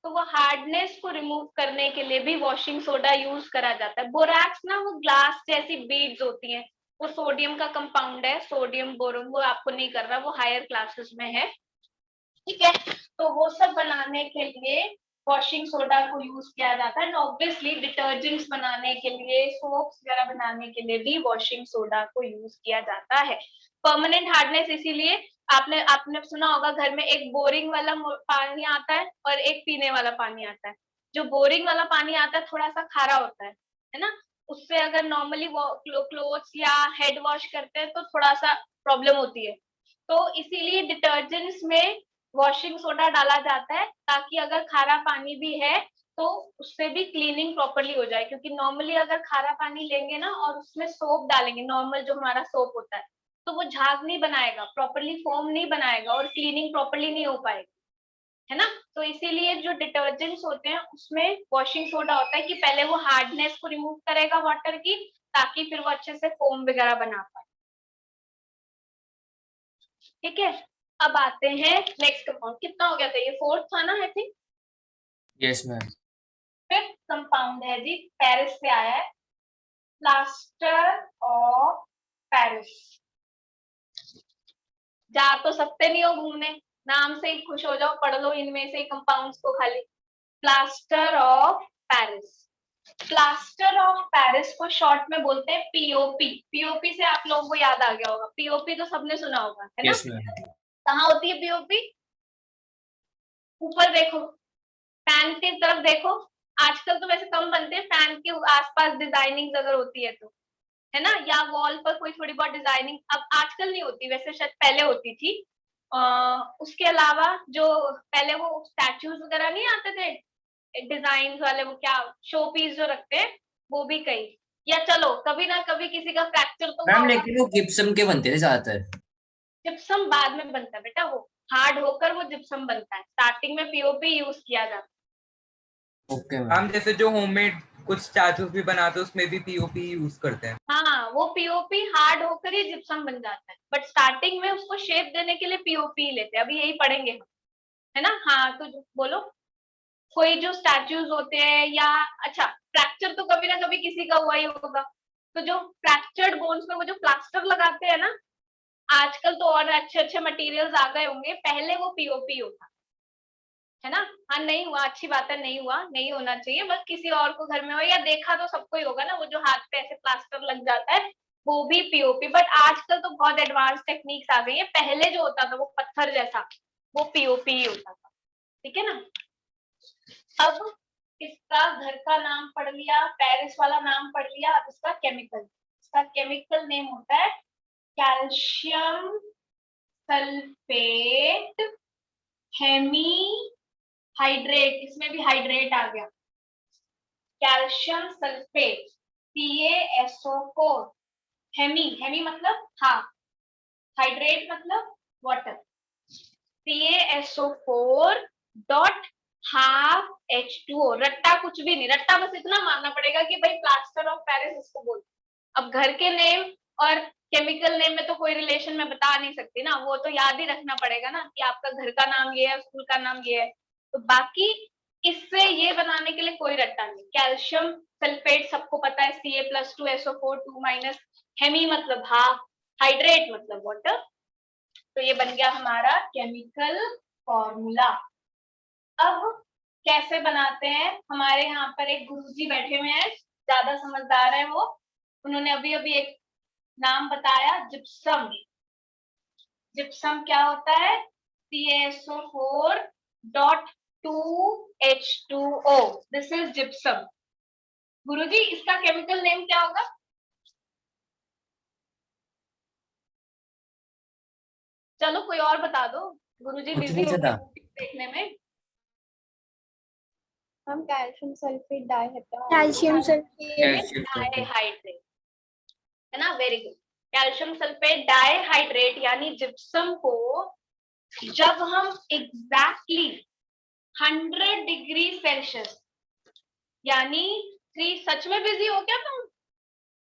तो वो हार्डनेस को रिमूव करने के लिए भी वॉशिंग सोडा यूज करा जाता है। बोरैक्स ना वो ग्लास जैसी बीड्स होती हैं, वो सोडियम का कंपाउंड है, सोडियम बोरोन, वो आपको नहीं कर रहा, वो हायर क्लासेस में है, ठीक है। तो वो सब बनाने के लिए वॉशिंग सोडा को यूज किया जाता है। ऑब्वियसली डिटर्जेंट्स बनाने के लिए, सोप्स वगैरह बनाने के लिए भी वॉशिंग सोडा को यूज किया जाता है। परमानेंट हार्डनेस इसीलिए, आपने आपने सुना होगा घर में एक बोरिंग वाला पानी आता है और एक पीने वाला पानी आता है। जो बोरिंग वाला पानी आता है थोड़ा सा खारा होता है ना, उससे अगर नॉर्मली क्लोथ्स या हेड वॉश करते हैं तो थोड़ा सा प्रॉब्लम होती है। तो इसीलिए डिटर्जेंट्स में वॉशिंग सोडा डाला जाता है, ताकि अगर खारा पानी भी है तो उससे भी क्लीनिंग प्रॉपरली हो जाए। क्योंकि नॉर्मली अगर खारा पानी लेंगे ना और उसमें सोप डालेंगे, नॉर्मल जो हमारा सोप होता है, तो वो झाग नहीं बनाएगा, प्रॉपरली फोम नहीं बनाएगा और क्लीनिंग प्रॉपरली नहीं हो पाएगी, है ना। तो इसीलिए जो डिटर्जेंट्स होते हैं उसमें वॉशिंग सोडा होता है कि पहले वो हार्डनेस को रिमूव करेगा वाटर की, ताकि फिर वो अच्छे से फोम वगैरह बना पाए, ठीक है। अब आते हैं नेक्स्ट कंपाउंड। कितना हो गया था ये, फोर्थ था ना I think. Yes ma'am. Fifth compound है जी, पेरिस से आया है, प्लास्टर ऑफ पेरिस। जा तो सकते नहीं हो घूमने, नाम से ही खुश हो जाओ, पढ़ लो इनमें से कंपाउंड्स को खाली। Plaster of Paris, plaster of Paris को शॉर्ट में बोलते हैं पीओपी। पीओपी से आप लोगों को याद आ गया होगा, पीओपी तो सबने सुना होगा, है ना। Yes ma'am. कहाँ होती है पीओपी? ऊपर देखो, फैन की तरफ देखो। आजकल तो वैसे कम बनते हैं, फैन के आसपास डिजाइनिंग अगर होती है तो, है ना, या वॉल पर कोई थोड़ी बहुत डिजाइनिंग, अब आजकल नहीं होती, वैसे शायद पहले होती थी। उसके अलावा जो पहले वो स्टैचूज वगैरह नहीं आते थे डिजाइन वाले, वो क्या शो पीस जो रखते हैं, वो भी कई, या चलो कभी ना कभी किसी का फ्रैक्चर तो हुआ मैम होगा। लेकिन वो गिप्सम के बनते थे ज्यादातर। जिप्सम बाद में बनता है बेटा, वो हार्ड होकर वो जिप्सम बनता है, स्टार्टिंग में पीओपी यूज किया जाता है। Okay ma'am. हम जैसे जो होममेड कुछ स्टैचूज भी बनाते हैं उसमें भी पीओपी यूज करते हैं। हाँ, वो पीओपी हार्ड होकर ही जिप्सम बन जाता है, बट स्टार्टिंग में उसको शेप देने के लिए पीओपी लेते हैं, अभी यही पढ़ेंगे हम, है ना। हाँ तो बोलो, कोई जो स्टैचूज होते हैं, या अच्छा फ्रैक्चर तो कभी ना कभी किसी का हुआ ही होगा, तो जो फ्रैक्चर्ड बोन्स में वो जो प्लास्टर लगाते हैं ना, आजकल तो और अच्छे अच्छे मटेरियल्स आ गए होंगे, पहले वो पीओपी होता है ना। हाँ नहीं हुआ, अच्छी बात है, नहीं हुआ, नहीं होना चाहिए, बस किसी और को घर में हो, या देखा तो सबको ही होगा ना, वो जो हाथ पे ऐसे प्लास्टर लग जाता है, वो भी पीओपी। बट आजकल तो बहुत एडवांस टेक्निक्स आ गई है, पहले जो होता था वो पत्थर जैसा, वो पीओपी ही होता था, ठीक है ना। अब इसका घर का नाम पढ़ लिया, पेरिस वाला नाम पढ़ लिया, अब इसका केमिकल, इसका केमिकल नेम होता है कैल्शियम सल्फेट हेमी हाइड्रेट, इसमें भी हाइड्रेट आ गया, calcium sulphate CaSO4, hemi, hemi मतलब हाफ, हाइड्रेट मतलब water, CaSO4 dot half H2O। रट्टा कुछ भी नहीं, रट्टा बस इतना मानना पड़ेगा कि भाई प्लास्टर ऑफ पेरिस इसको बोलते। अब घर के नेम और केमिकल नेम में तो कोई रिलेशन मैं बता नहीं सकती ना, वो तो याद ही रखना पड़ेगा ना कि आपका घर का नाम ये है, स्कूल का नाम ये है, तो बाकी इससे ये बनाने के लिए कोई रट्टा नहीं। कैल्शियम सल्फेट सबको पता है, Ca+2SO4 2-, हेमी मतलब हाफ, हाइड्रेट मतलब वाटर। तो ये बन गया हमारा केमिकल फॉर्मूला। अब कैसे बनाते हैं, हमारे यहाँ पर एक गुरुजी बैठे हुए हैं, ज्यादा समझदार है वो, उन्होंने अभी अभी एक नाम बताया, जिप्सम। जिप्सम क्या होता है? CaSO4 dot 2H2O, this is gypsum. गुरुजी इसका केमिकल नेम क्या होगा? चलो कोई और बता दो, गुरुजी कुछ बिजी नहीं हो पता। गए देखने में। हम calcium sulphate dihydrate calcium sulphate Calcium sulfate. Dihydrate, है ना, very good. Calcium sulphate dihydrate यानी जिप्सम को जब हम एग्जैक्टली 100 डिग्री सेल्सियस यानी 3, सच में बिजी हो क्या तुम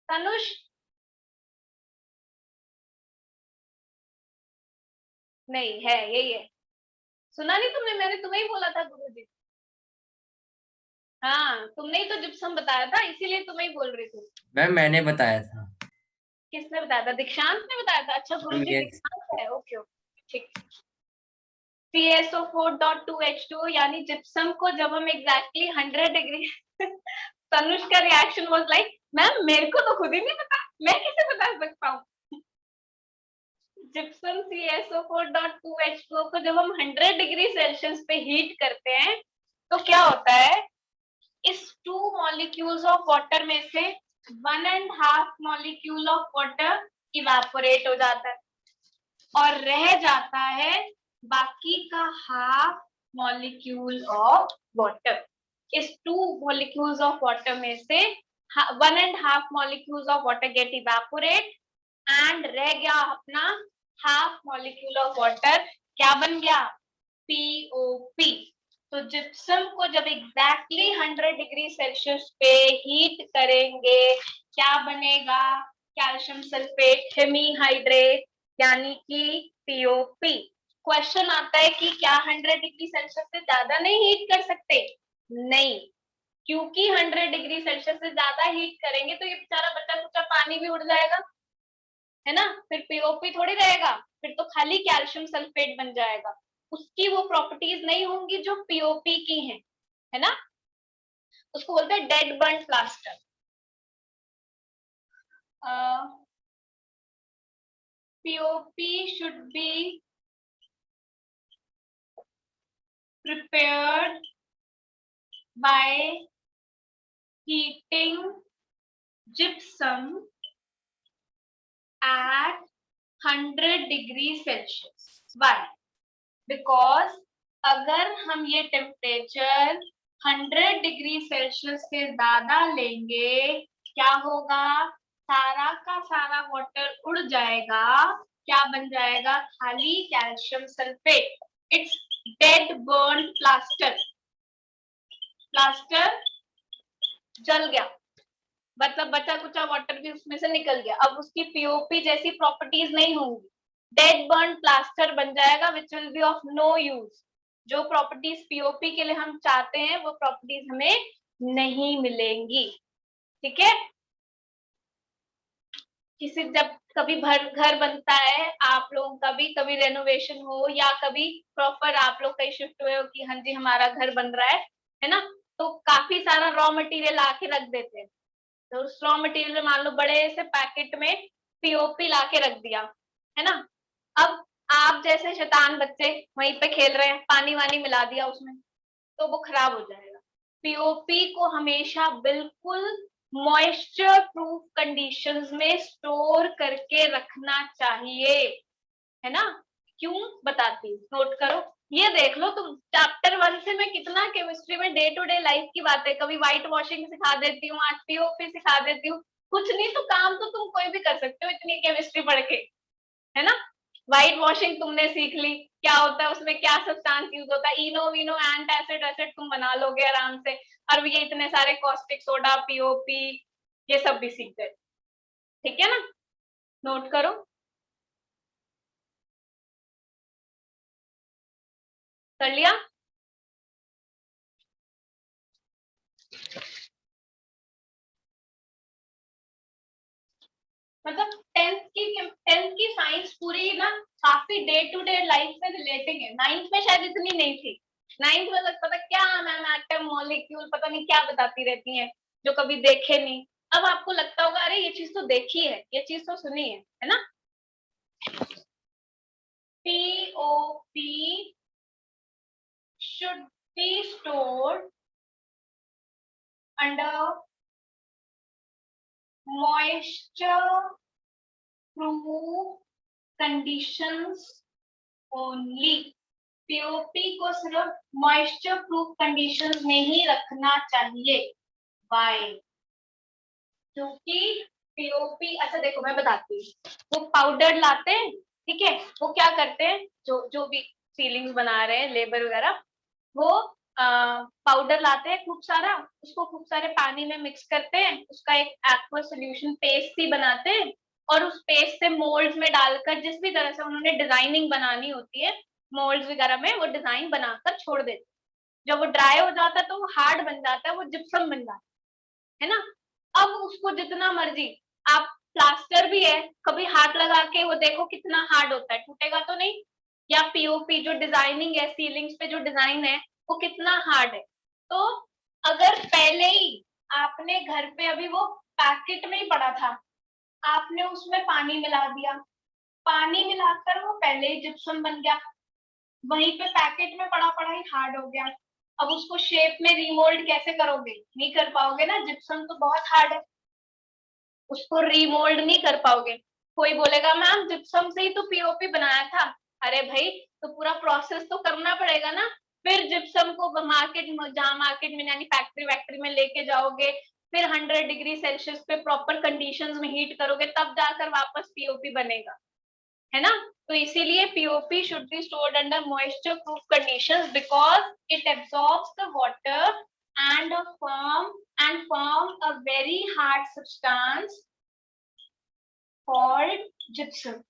तनुष? नहीं है, यही है। सुना नहीं तुमने? मैंने तुम्हें ही बोला था गुरुजी। हाँ, तुमने ही तो जिप्सम बताया था, इसीलिए तुम्हें ही बोल रही थी। मैम मैंने बताया था। किसने बताया था? दीक्षांत ने बताया था। अच्छा गुरुजी Yes. दीक्षांत है, ओके ओके ठीक। CSO4.2H2 यानी जिप्सम को जब हम एग्जैक्टली 100 डिग्री तनुष का रिएक्शन वाज लाइक मैम मेरे को तो खुद ही नहीं पता, मैं कैसे बता सकता हूँ। जिप्सम CSO4.2H2 को जब हम 100 डिग्री सेल्सियस पे हीट करते हैं तो क्या होता है, इस 2 मॉलिक्यूल्स ऑफ वाटर में से 1.5 मॉलिक्यूल ऑफ वाटर इवेपोरेट हो जाता है और रह जाता है बाकी का हाफ मॉलिक्यूल ऑफ वाटर। इस 2 मॉलिक्यूल्स ऑफ वाटर में से 1.5 molecules of water get evaporate and रह गया अपना हाफ मॉलिक्यूल ऑफ वाटर, क्या बन गया? POP। तो जिप्सम को जब एग्जैक्टली 100 डिग्री सेल्सियस पे हीट करेंगे क्या बनेगा? कैल्शियम सल्फेट हेमीहाइड्रेट यानी कि POP। क्वेश्चन आता है कि क्या 100 डिग्री सेल्सियस से ज्यादा नहीं हीट कर सकते? नहीं, क्योंकि 100 डिग्री सेल्सियस से ज्यादा हीट करेंगे तो ये बेचारा बचा कुचा पानी भी उड़ जाएगा, है ना, फिर POP थोड़ी रहेगा, फिर तो खाली कैल्शियम सल्फेट बन जाएगा। उसकी वो प्रॉपर्टीज नहीं होंगी जो POP की हैं, है ना। उसको बोलते हैं dead burn plaster. POP should be prepared by heating gypsum at 100 degree Celsius. Why? Because अगर हम ये टेम्परेचर 100 डिग्री सेल्सियस से ज्यादा लेंगे क्या होगा? सारा का सारा वाटर उड़ जाएगा, क्या बन जाएगा? खाली calcium sulphate. It's dead burn plaster. Plaster जल गया, मतलब बचा कुचा वाटर भी उसमें से निकल गया, अब उसकी POP जैसी प्रॉपर्टीज नहीं होंगी, डेड बर्न प्लास्टर बन जाएगा which will be of no use. जो प्रॉपर्टीज POP के लिए हम चाहते हैं वो प्रॉपर्टीज हमें नहीं मिलेंगी, ठीक है। किसी जब कभी घर बनता है आप लोगों का भी, कभी रेनोवेशन हो या कभी प्रॉपर आप लोग कहीं शिफ्ट हुए हो कि हाँ जी हमारा घर बन रहा है ना, तो काफी सारा रॉ मटेरियल आके रख देते हैं। तो उस रॉ मटेरियल मान लो बड़े से पैकेट में POP ला के रख दिया, है ना। अब आप जैसे शैतान बच्चे वहीं पे खेल रहे हैं, पानी वानी मिला दिया उसमें, तो वो खराब हो जाएगा। POP को हमेशा बिल्कुल मॉइस्चर प्रूफ कंडीशंस में स्टोर करके रखना चाहिए, है ना। क्यों बताती हूँ, नोट करो। ये देख लो तुम, चैप्टर 1 से मैं कितना केमिस्ट्री में डे टू डे लाइफ की बातें, कभी व्हाइट वॉशिंग सिखा देती हूँ, आज POP सिखा देती हूँ, कुछ नहीं तो काम तो तुम कोई भी कर सकते हो इतनी केमिस्ट्री पढ़ के, है ना। व्हाइट वॉशिंग तुमने सीख ली, क्या होता है उसमें, क्या सब्सटेंस यूज होता है, इनो विनो एंट एसिड एसिड तुम बना लोगे आराम से, और ये इतने सारे कॉस्टिक सोडा POP ये सब भी सीख गए, ठीक है ना। नोट करो। कर लिया? मतलब 10th की साइंस पूरी ना काफी डे टू डे लाइफ से रिलेटिंग है। 9th में शायद इतनी नहीं थी। 9th में लगता था क्या मैम एटम मॉलिक्यूल पता नहीं क्या बताती रहती हैं जो कभी देखे नहीं। अब आपको लगता होगा अरे ये चीज तो देखी है, ये चीज तो सुनी है ना। POP should be stored under moisture proof conditions only. POP को सिर्फ मॉइस्चर प्रूफ कंडीशंस में ही रखना चाहिए। बाय, क्योंकि पीओपी, अच्छा देखो मैं बताती हूँ, वो पाउडर लाते हैं, ठीक है, वो क्या करते हैं, जो जो भी सीलिंग्स बना रहे हैं लेबर वगैरह, वो पाउडर लाते हैं खूब सारा, उसको खूब सारे पानी में मिक्स करते हैं, उसका एक एक्वा सोल्यूशन पेस्ट ही बनाते हैं, और उस पेस्ट से मोल्ड्स में डालकर जिस भी तरह से उन्होंने डिजाइनिंग बनानी होती है मोल्ड्स वगैरह में, वो डिजाइन बनाकर छोड़ देते। जब वो ड्राई हो जाता है तो वो हार्ड बन जाता है, वो जिप्सम बन जाता है ना। अब उसको जितना मर्जी आप, प्लास्टर भी है, कभी हाथ लगा के वो देखो कितना हार्ड होता है, टूटेगा तो नहीं। या पीओपी जो डिजाइनिंग है, सीलिंग्स पे जो डिजाइन है, वो कितना हार्ड है। तो अगर पहले ही आपने घर पे, अभी वो पैकेट में ही पड़ा था, आपने उसमें पानी मिला दिया, पानी मिलाकर वो पहले ही जिप्सम बन गया, वहीं पे पैकेट में पड़ा पड़ा ही हार्ड हो गया। अब उसको शेप में रीमोल्ड कैसे करोगे, नहीं कर पाओगे ना, जिप्सम तो बहुत हार्ड है, उसको रीमोल्ड नहीं कर पाओगे। कोई बोलेगा मैम जिप्सम से ही तो पीओपी बनाया था, अरे भाई तो पूरा प्रोसेस तो करना पड़ेगा ना। फिर जिप्सम को मार्केट में, जहाँ मार्केट में यानी फैक्ट्री वैक्ट्री में लेके जाओगे, फिर 100 डिग्री सेल्सियस पे प्रॉपर कंडीशंस में हीट करोगे, तब जाकर वापस पीओपी बनेगा, है ना। तो इसीलिए POP should be stored under moisture proof conditions because it absorbs the water and form a very hard substance called gypsum.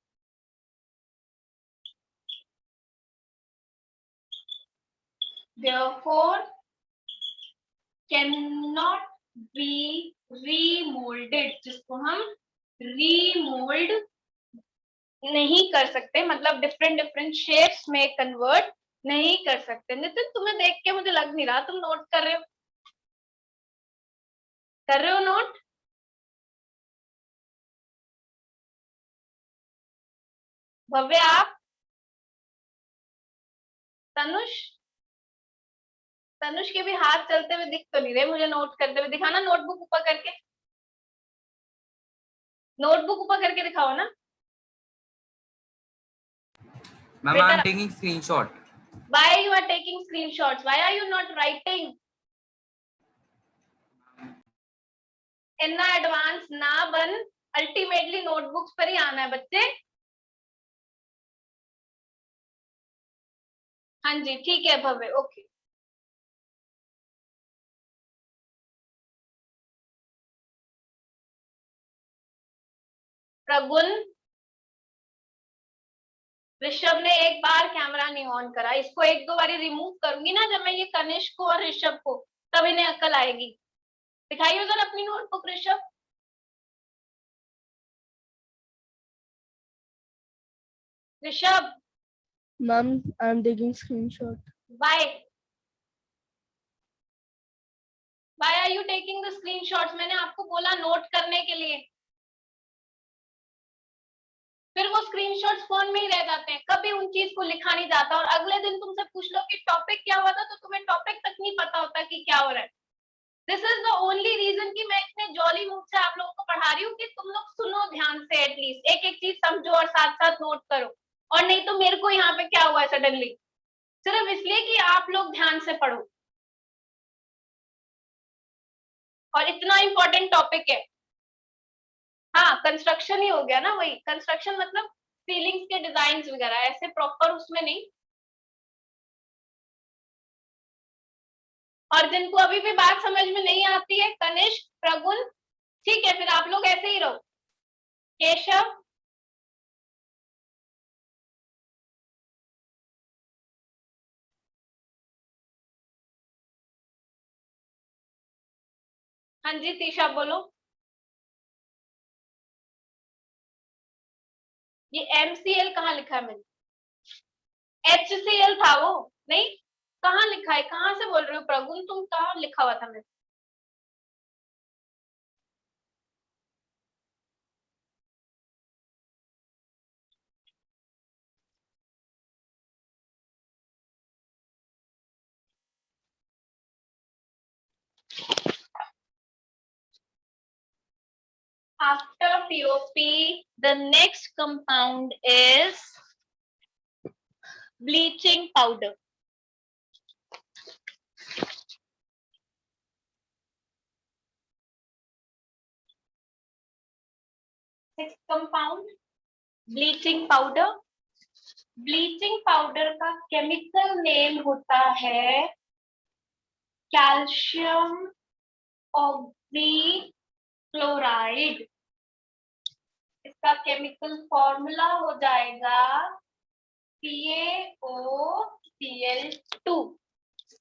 Therefore, cannot be remolded, जिसको हम remold नहीं कर सकते, मतलब डिफरेंट डिफरेंट शेप्स में कन्वर्ट नहीं कर सकते। नितिन तुम्हें देख के मुझे लग नहीं रहा तुम नोट कर रहे हो, कर रहे हो नोट? भव्य आप, तनुष, तनुष के भी हाथ चलते हुए दिख तो नहीं रहे मुझे नोट करते हुए, दिखाना नोटबुक ऊपर करके, नोटबुक ऊपर करके दिखाओ ना। Ma'am I am taking screenshot. Why you are taking screenshots? Why are you not writing? इतना एडवांस ना बन, अल्टीमेटली नोटबुक्स पर ही आना है बच्चे। हाँ जी ठीक है भव्य, ओके। प्रगुण, ऋषभ ने एक बार कैमरा नहीं ऑन करा, इसको एक दो बारी रिमूव करूंगी ना जब मैं ये कनिष्क को और ऋषभ को, तब इन्हें अक्ल आएगी। दिखाइए उधर अपनी notebook Rishabh. Rishabh, Ma'am, I'm taking screenshot. Bye, Why are you taking the screenshots? मैंने आपको बोला नोट करने के लिए, फिर वो स्क्रीनशॉट्स फोन में ही रह जाते हैं, कभी उन चीज को लिखा नहीं जाता, और अगले दिन तुमसे पूछ लो कि टॉपिक क्या हुआ था, तो तुम्हें टॉपिक तक नहीं पता होता कि क्या हो रहा है। This is the only reason कि मैं इतने जॉली मूड से आप लोगों को पढ़ा रही हूँ कि तुम लोग सुनो ध्यान से, एटलीस्ट एक एक चीज समझो और साथ साथ नोट करो। और नहीं तो मेरे को यहाँ पे क्या हुआ है सडनली, सिर्फ इसलिए कि आप लोग ध्यान से पढ़ो, और इतना इंपॉर्टेंट टॉपिक है। हाँ कंस्ट्रक्शन ही हो गया ना, वही कंस्ट्रक्शन मतलब सीलिंग्स के डिजाइन वगैरह, ऐसे प्रॉपर उसमें नहीं। और जिनको अभी भी बात समझ में नहीं आती है, कनिष्क, प्रगुण, ठीक है फिर आप लोग ऐसे ही रहो। केशव, हाँ जी तीशा बोलो। ये MCL कहाँ लिखा है मैंने, HCL था वो, नहीं कहाँ लिखा है, कहाँ से बोल रहे हो प्रगुण, तुम कहाँ लिखा हुआ था मेरे? After POP, the next compound is bleaching powder, six compound bleaching powder. Bleaching powder का केमिकल नेम होता है कैल्शियम ऑक्सीक्लोराइड। इसका केमिकल फॉर्मूला हो जाएगा CaOCl2,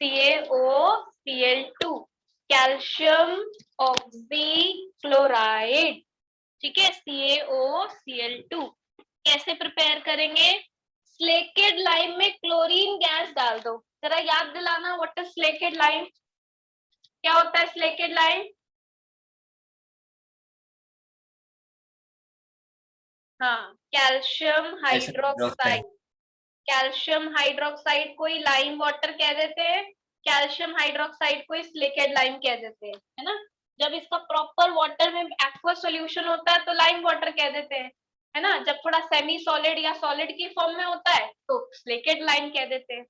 CaOCl2, कैल्शियम ऑक्सीक्लोराइड। ठीक है, CaOCl2। कैसे प्रिपेयर करेंगे? स्लेकेड लाइम में क्लोरीन गैस डाल दो। जरा याद दिलाना, व्हाट इज स्लेकेड लाइम? क्या होता है स्लेकेड लाइम? हाँ, कैल्शियम हाइड्रोक्साइड। कैल्शियम हाइड्रोक्साइड को ही लाइम वाटर कह देते हैं, कैल्शियम हाइड्रोक्साइड को ही स्लेकेड लाइम कह देते हैं, है ना। जब इसका प्रॉपर वाटर में एक्वा सॉल्यूशन होता है तो लाइम वाटर कह देते हैं, है ना। जब थोड़ा सेमी सॉलिड या सॉलिड की फॉर्म में होता है तो स्लेकेड लाइम कह देते हैं।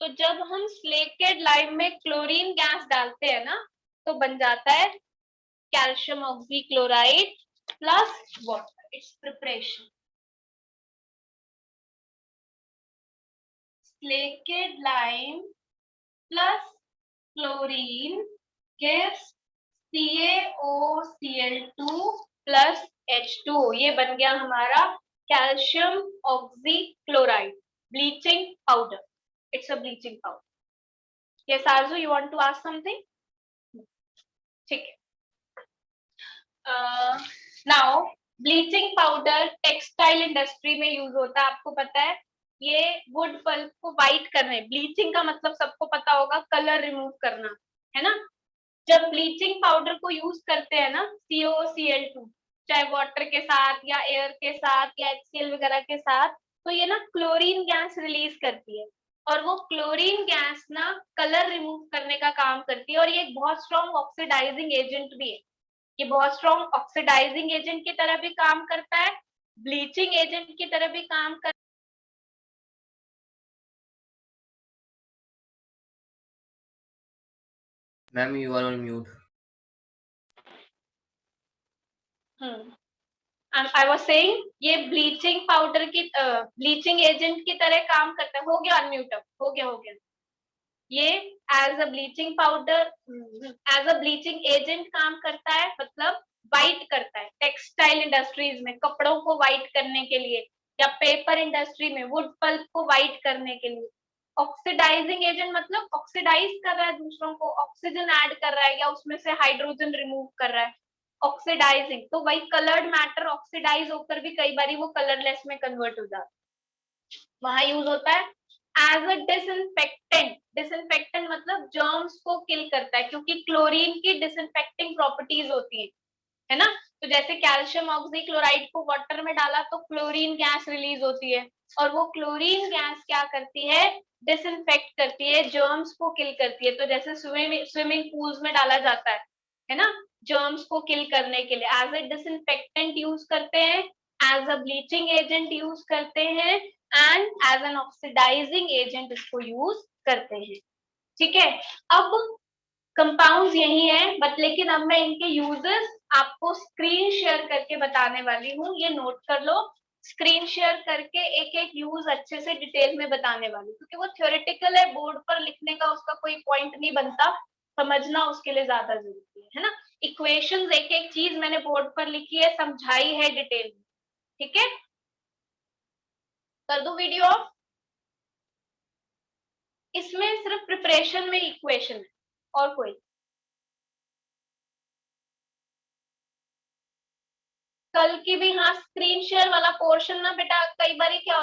तो जब हम स्लेकेड लाइम में क्लोरीन गैस डालते हैं ना, तो बन जाता है calcium oxychloride plus water. It's preparation. Slaked lime plus chlorine gives CaOCl2 plus H2O। ये बन गया हमारा calcium oxychloride bleaching powder. It's a bleaching powder. Yes, Arzu, you want to ask something? ठीक है। Now bleaching powder textile industry में यूज होता है, आपको पता है। ये वुड पल्प को वाइट करने, ब्लीचिंग का मतलब सबको पता होगा कलर रिमूव करना, है ना। जब ब्लीचिंग पाउडर को यूज करते हैं ना CaOCl2, चाहे वाटर के साथ या एयर के साथ या HCl वगैरह के साथ, तो ये ना क्लोरीन गैस रिलीज करती है, और वो क्लोरीन गैस ना कलर रिमूव करने का काम करती है, और ये एक बहुत स्ट्रॉन्ग ऑक्सीडाइजिंग एजेंट भी है। ये बहुत स्ट्रॉन्ग ऑक्सीडाइजिंग एजेंट की तरह भी काम करता है, ब्लीचिंग एजेंट की तरह भी काम करता है। Ma'am you are on mute. I was saying ये ब्लीचिंग पाउडर की ब्लीचिंग एजेंट की तरह काम करता है। हो गया अनम्यूट, हो गया। ये as a bleaching powder, as a bleaching agent काम करता है, मतलब वाइट करता है। टेक्सटाइल इंडस्ट्रीज में कपड़ों को वाइट करने के लिए, या पेपर इंडस्ट्री में वुड पल्प को वाइट करने के लिए। ऑक्सीडाइजिंग एजेंट मतलब ऑक्सीडाइज कर रहा है दूसरों को, ऑक्सीजन ऐड कर रहा है या उसमें से हाइड्रोजन रिमूव कर रहा है। ऑक्सीडाइजिंग तो वही कलर्ड मैटर ऑक्सीडाइज होकर भी कई बार वो कलरलेस में कन्वर्ट हो जाता है, वहां यूज होता है। एज अ डिसइंफेक्टेंट, डिसइंफेक्टेंट मतलब जर्म्स को किल करता है, क्योंकि क्लोरीन की डिसइंफेक्टिंग प्रॉपर्टीज होती है ना। तो जैसे कैल्शियम ऑक्सीक्लोराइड को वाटर में डाला तो क्लोरीन गैस रिलीज होती है, और वो क्लोरीन गैस क्या करती है? डिसइंफेक्ट करती है, जर्म्स को किल करती है। तो जैसे स्विमिंग पूल्स में डाला जाता है ना, जर्म्स को किल करने के लिए एज ए डिसइंफेक्टेंट यूज करते हैं, as a bleaching agent use करते हैं, and as an oxidising agent इसको यूज करते हैं। ठीक है, अब कंपाउंड्स यही है, बट लेकिन अब मैं इनके यूजेस आपको स्क्रीन शेयर करके बताने वाली हूँ। ये नोट कर लो, स्क्रीन शेयर करके एक एक यूज अच्छे से डिटेल में बताने वाली, क्योंकि वो थ्योरेटिकल है, बोर्ड पर लिखने का उसका कोई पॉइंट नहीं बनता, समझना उसके लिए ज्यादा जरूरी है ना। इक्वेशंस एक एक चीज मैंने बोर्ड पर लिखी है, समझाई है डिटेल में। ठीक है, कर दो वीडियो ऑफ। इसमें सिर्फ प्रिपरेशन में इक्वेशन है, और कोई कल की भी। हाँ, स्क्रीन शेयर वाला पोर्शन ना बेटा, कई बार क्या